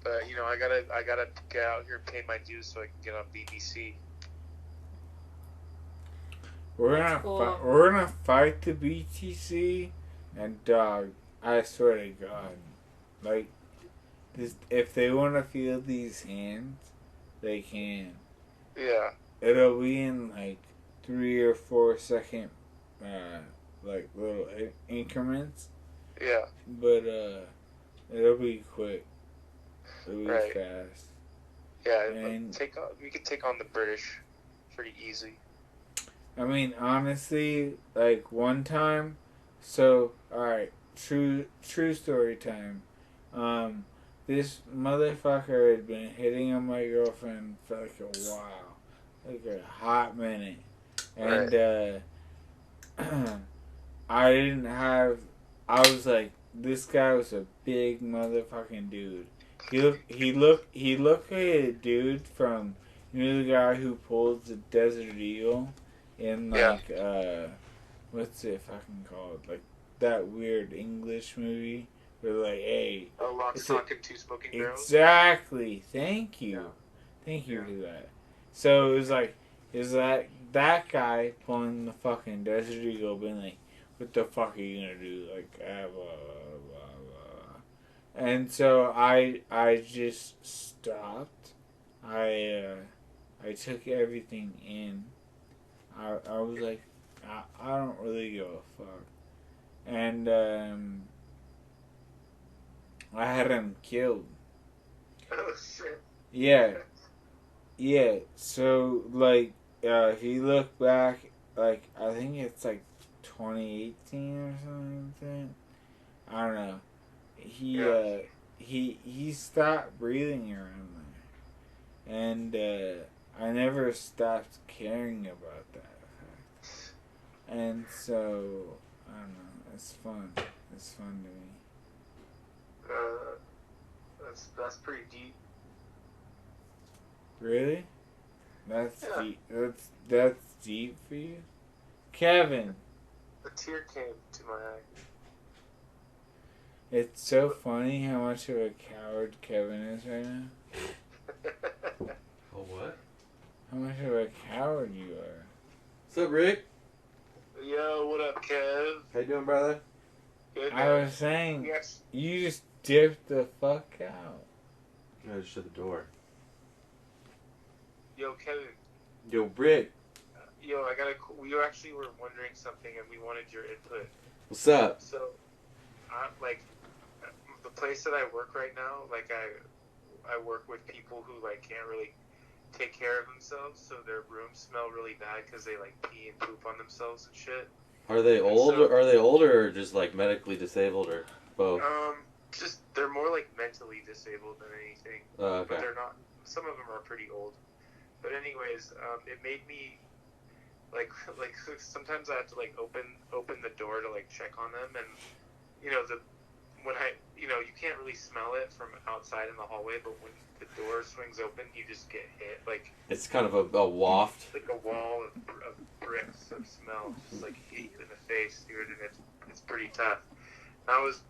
But, I gotta get out here and pay my dues so I can get on BBC. We're gonna fight the BTC, and dog, I swear to God, like, if they want to feel these hands, they can. Yeah. It'll be in like 3 or 4 second, like little increments. Yeah. But it'll be quick. It'll be fast. Yeah, we could take on the British pretty easy. I mean, honestly, like one time, so alright, true story time. This motherfucker had been hitting on my girlfriend for like a while, like a hot minute, and I was like, this guy was a big motherfucking dude. He looked like a dude from, the guy who pulled the Desert Eagle in like what's it fucking called? Like that weird English movie We're like, hey, Lock, stock, and 2 smoking barrels. exactly. Thank you. Yeah. Thank you Yeah. for that. So it was like that guy pulling the fucking Desert Eagle, being like, "What the fuck are you gonna do?" Like, blah blah blah. And so I just stopped. I took everything in. I was like, I don't really give a fuck. And I had him killed. Oh shit. Yeah. Yeah. So like he looked back, like I think it's like 2018 or something like that. I don't know. He stopped breathing around there. And I never stopped caring about that fact. And so I don't know, it's fun. It's fun to me. That's pretty deep. Really? That's Yeah. deep. That's deep for you, Kevin. A tear came to my eye. It's so funny how much of a coward Kevin is right now. Oh, what? How much of a coward you are. What's up, Rick? Yo, what up, Kev? How you doing, brother? Good. I was saying, Yes. you just dipped the fuck out. I just shut the door. Yo, Kevin. Yo, Rick. Yo, we actually were wondering something, and we wanted your input. What's up? So, like, the place that I work right now, like, I work with people who, like, can't really take care of themselves, so their rooms smell really bad because they, like, pee and poop on themselves and shit. Are they old? So- Are they older or just like medically disabled or both? Just, they're more, like, mentally disabled than anything. Okay. But they're not, some of them are pretty old. But anyways, it made me, like sometimes I have to, like, open the door to, like, check on them, and, you know, you can't really smell it from outside in the hallway, but when the door swings open, you just get hit, like, It's kind of a waft. like a wall of bricks of smell, just, like, hit you in the face, dude, and it's pretty tough. And I was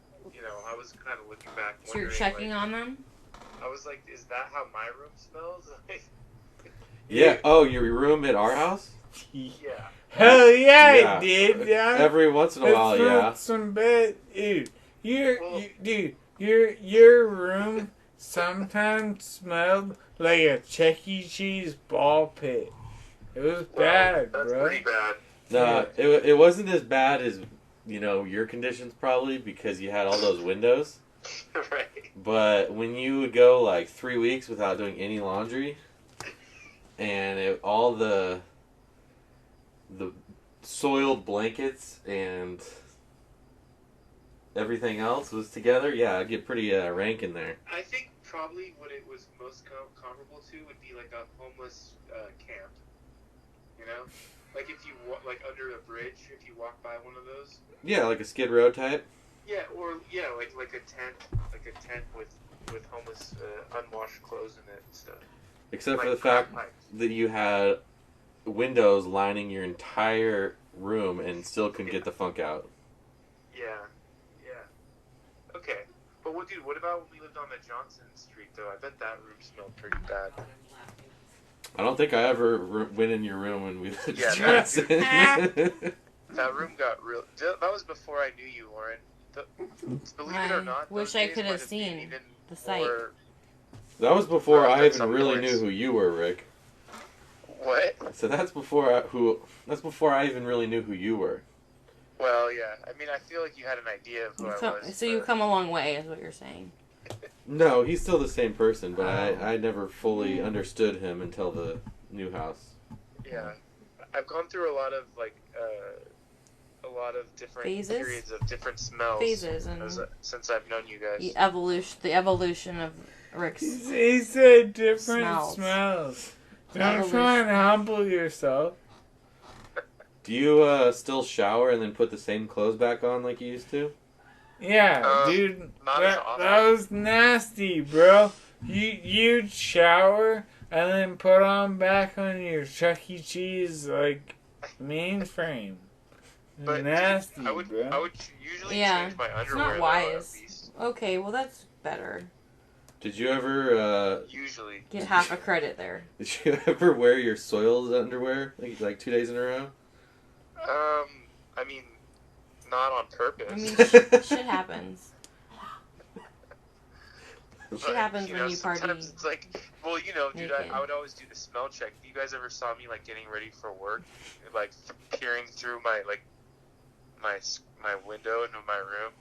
kind of looking back, So you're wondering, checking like, on them? I was like, is that how my room smells? Like, Yeah. Oh, your room at our house? yeah. Hell yeah, Yeah. I did, yeah. Every once in a while, yeah. Some bad, dude. Well- Your room sometimes smelled like a Chuck E. Cheese ball pit. It was bad, That's bro. pretty bad. No, it wasn't as bad as, your conditions probably because you had all those windows. Right. But when you would go like 3 weeks without doing any laundry, and all the soiled blankets and everything else was together, yeah, it'd get pretty rank in there. I think probably what it was most comparable to would be like a homeless camp. You know, like if you like under a bridge, if you walk by one of those. Yeah, like a Skid Row type. Yeah, or like a tent with homeless unwashed clothes in it and stuff. Except for Like the fact crack pipes. that you had windows lining your entire room and still couldn't get the funk out. Yeah. Okay, but what about when we lived on the Johnson Street though? I bet that room smelled pretty bad. I don't think I ever went in your room when we lived Yeah, in Johnson. That room got real. That was before I knew you, Lauren. Believe it or not, wish those I days could have might been seen even the site. more- That was before Well, I that's even some really noise. knew who you were, Rick. What? So that's before I even really knew who you were. Well, yeah. I mean, I feel like you had an idea of who I was. So you but- come a long way, is what you're saying. No, he's still the same person, but I never fully understood him until the new house. Yeah, I've gone through a lot of different Phases? periods of different smells. Phases and since I've known you guys. the evolution of Rick's. He said different Smells. smells. Don't Evolution. try and humble yourself. Do you still shower and then put the same clothes back on like you used to? Yeah, dude, not as often. that was nasty, bro. You'd shower and then put on back on your Chuck E. Cheese like mainframe. But Nasty, I would bro. usually Yeah, change my it's underwear not though, wise. at least. Okay, well that's better. Did you ever Usually. Get half a credit there. did you ever wear your soiled underwear like 2 days in a row? I mean, not on purpose. I mean, shit happens. But, Shit happens when you party. Sometimes it's like, well, dude, naked. I would always do the smell check. If you guys ever saw me like getting ready for work, like peering through my my window into my room,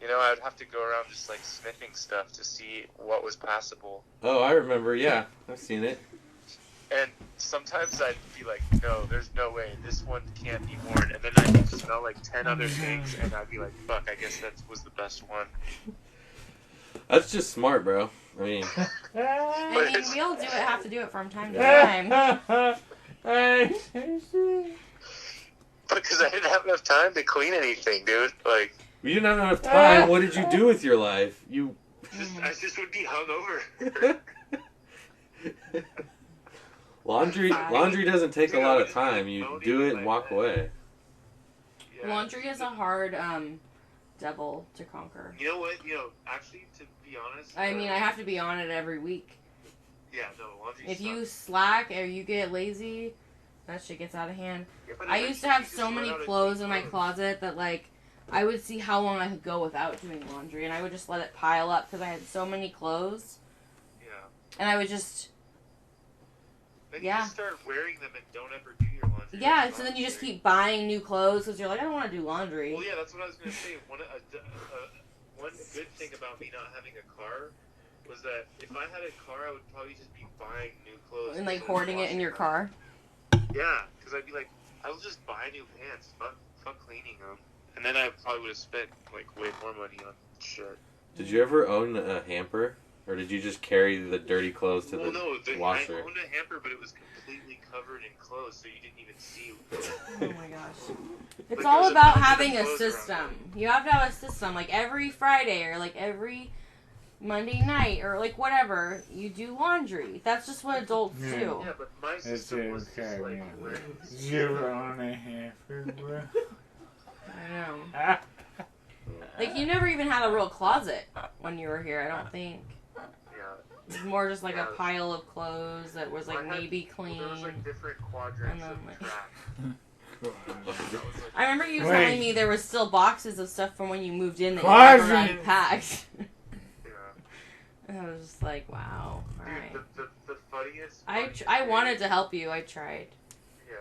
I would have to go around just like sniffing stuff to see what was passable. Oh, I remember. Yeah, I've seen it. And sometimes I'd be like, no, there's no way, this one can't be worn. And then I'd smell like 10 other things, and I'd be like, fuck, I guess that was the best one. That's just smart, bro. I mean, I mean, we all have to do it from time to time. Because I didn't have enough time to clean anything, dude. Like, you didn't have enough time. What did you do with your life? I just would be hungover. Laundry doesn't take a lot of time. You do it and walk away. Yeah. Laundry is a hard devil to conquer. You know what? Actually, to be honest... I mean, I have to be on it every week. Yeah, no, laundry If sucks. you slack or you get lazy, that shit gets out of hand. Yeah, but I used to have so run many out of clothes clean in my closet that, like, I would see how long I could go without doing laundry, and I would just let it pile up because I had so many clothes. Yeah. And I would just... Then Yeah. you just start wearing them and don't ever do your laundry. Yeah, That's so then you just honestly- keep buying new clothes because you're like, I don't want to do laundry. Well, yeah, that's what I was going to say. One good thing about me not having a car was that if I had a car, I would probably just be buying new clothes. And, like, instead of hoarding it in washing your them. car. Yeah, because I'd be like, I'll just buy new pants. Fuck cleaning them. And then I probably would have spent, like, way more money on shit. Did you ever own a hamper, or did you just carry the dirty clothes to the washer? I owned a hamper, but it was completely covered in clothes, so you didn't even see. Oh my gosh. It's Like, all there's a about bunch of having a clothes around system. You have to have a system. Like every Friday or like every Monday night or like whatever, you do laundry. That's just what adults do. Yeah, but my system was just like, where Did you ever own a hamper, bro? I know. Like you never even had a real closet when you were here, I don't think. yeah. It was more just like a pile of clothes that was like maybe clean. There was like different quadrants And then, of like- trash. That was, like, I remember you Wait. telling me there was still boxes of stuff from when you moved in that you never Quadrant. unpacked. yeah. And I was just like, wow. Alright. Dude, the funniest. I wanted to help you. I tried. Yeah.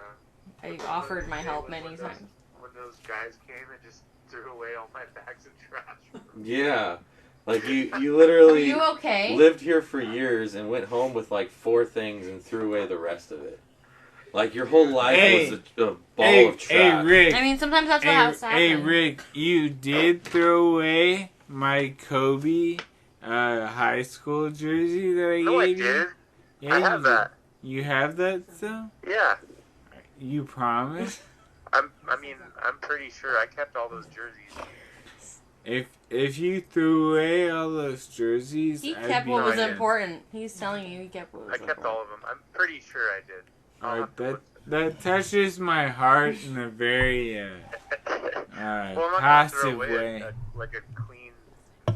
I The offered my funniest help day many was times. when those guys came and just threw away all my bags of trash. Yeah, like you Are literally you okay? lived here for years and went home with like 4 things and threw away the rest of it. Like your whole life Hey. was a ball of trash. Hey, Rick. I mean, sometimes that's what has to happen. Hey, Rick, you did throw away my Kobe high school jersey that I No, I gave you? did. Yeah, I you have did. that. You have that still? Yeah. You promise? I'm pretty sure I kept all those jerseys. If you threw away all those jerseys, He I'd kept be what was I did. important. He's telling you he kept what was I kept important. all of them. I'm pretty sure I did. I'll have to look. that touches my heart in a very Well, I'm not gonna throw passive away way. like a clean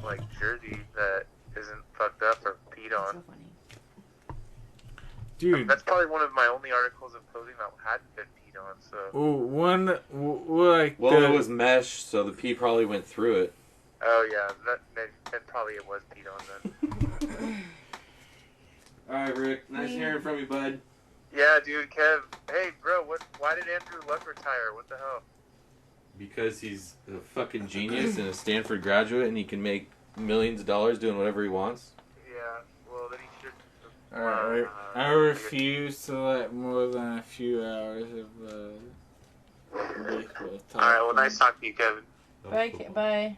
like jersey that isn't fucked up or peed That's on. so funny. Dude, That's probably one of my only articles of clothing that hadn't been peed on. So. like Well, it was mesh, so the pee probably went through it. Oh yeah, then probably it was peed on then. All right, Rick. Nice hearing from you, bud. Yeah, dude, Kev. Hey, bro, why did Andrew Luck retire? What the hell? Because he's a fucking genius and a Stanford graduate, and he can make millions of dollars doing whatever he wants. Yeah, well then he should. Alright, I refuse to let more than a few hours of ridiculous talk. All right, well, nice talking to you, Kevin. Bye.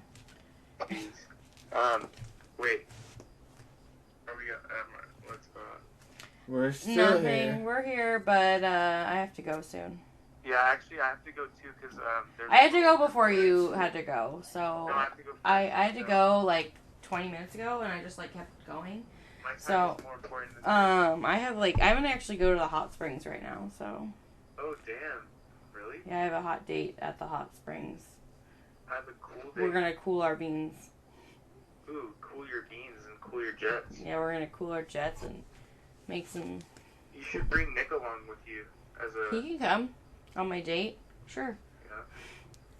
Wait. Are we? What's going on? We're still Nothing. here. We're here, but I have to go soon. Yeah, actually, I have to go too because there's. I had to go before you had to go, so No, I have to go. I had to go like 20 minutes ago, and I just like kept going. My time so, is more important than I haven't actually go to the hot springs right now, so Oh damn! Really? yeah, I have a hot date at the hot springs. I have a cool day. We're gonna cool our beans. Ooh, cool your beans and cool your jets. Yeah, we're gonna cool our jets and make some. You should bring Nick along with you as a. He can come on my date. Sure.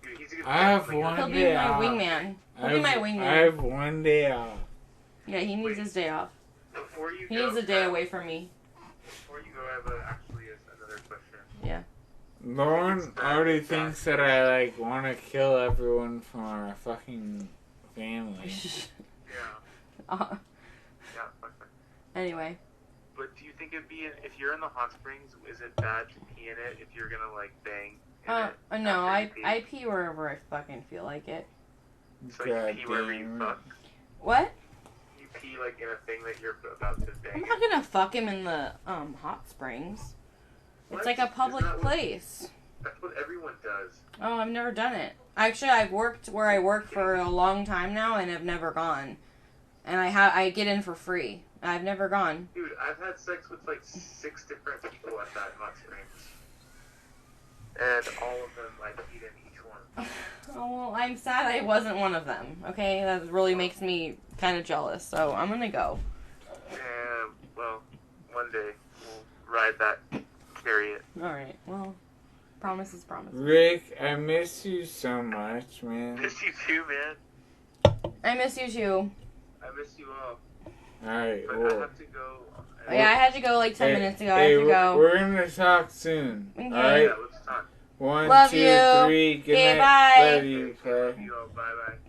Dude, he's a good I have friend. one He'll be day my off. wingman. He'll be my wingman. I have one day off. Yeah, he needs his day off. Before you He go, needs a day away from me. Before you go, I have another question. Yeah. Lauren already thinks that I like want to kill everyone from our fucking family. Yeah. Uh, Yeah. Fuck that. anyway. But do you think it'd be if you're in the hot springs? Is it bad to pee in it if you're gonna like bang? No, after you I pee wherever I fucking feel like it. So you God pee wherever you damn it. fuck. What? You pee like in a thing that you're about to I'm bang. not gonna fuck him in the hot springs. What? It's like a public Isn't that what- place. That's what everyone does. Oh, I've never done it. Actually, I've worked where I work for a long time now, and I've never gone. And I get in for free. I've never gone. Dude, I've had sex with like 6 different people at that hot springs. And all of them, I peed in each one. Oh, well, I'm sad I wasn't one of them. Okay, that really makes me kind of jealous. So I'm gonna go. And, well, one day we'll ride that chariot. All right. Well, promise is promise. Rick, I miss you so much, man. Miss you too, man. I miss you too. I miss you all. Alright, But I well. have to go. Oh, yeah, I had to go like 10 minutes ago. I hey, have to go. We're gonna talk soon. Okay. Alright? Yeah, let's talk. 1, Love 2, you. 3. Good Okay, night. bye. Love you, Love Claire. you all. Bye bye.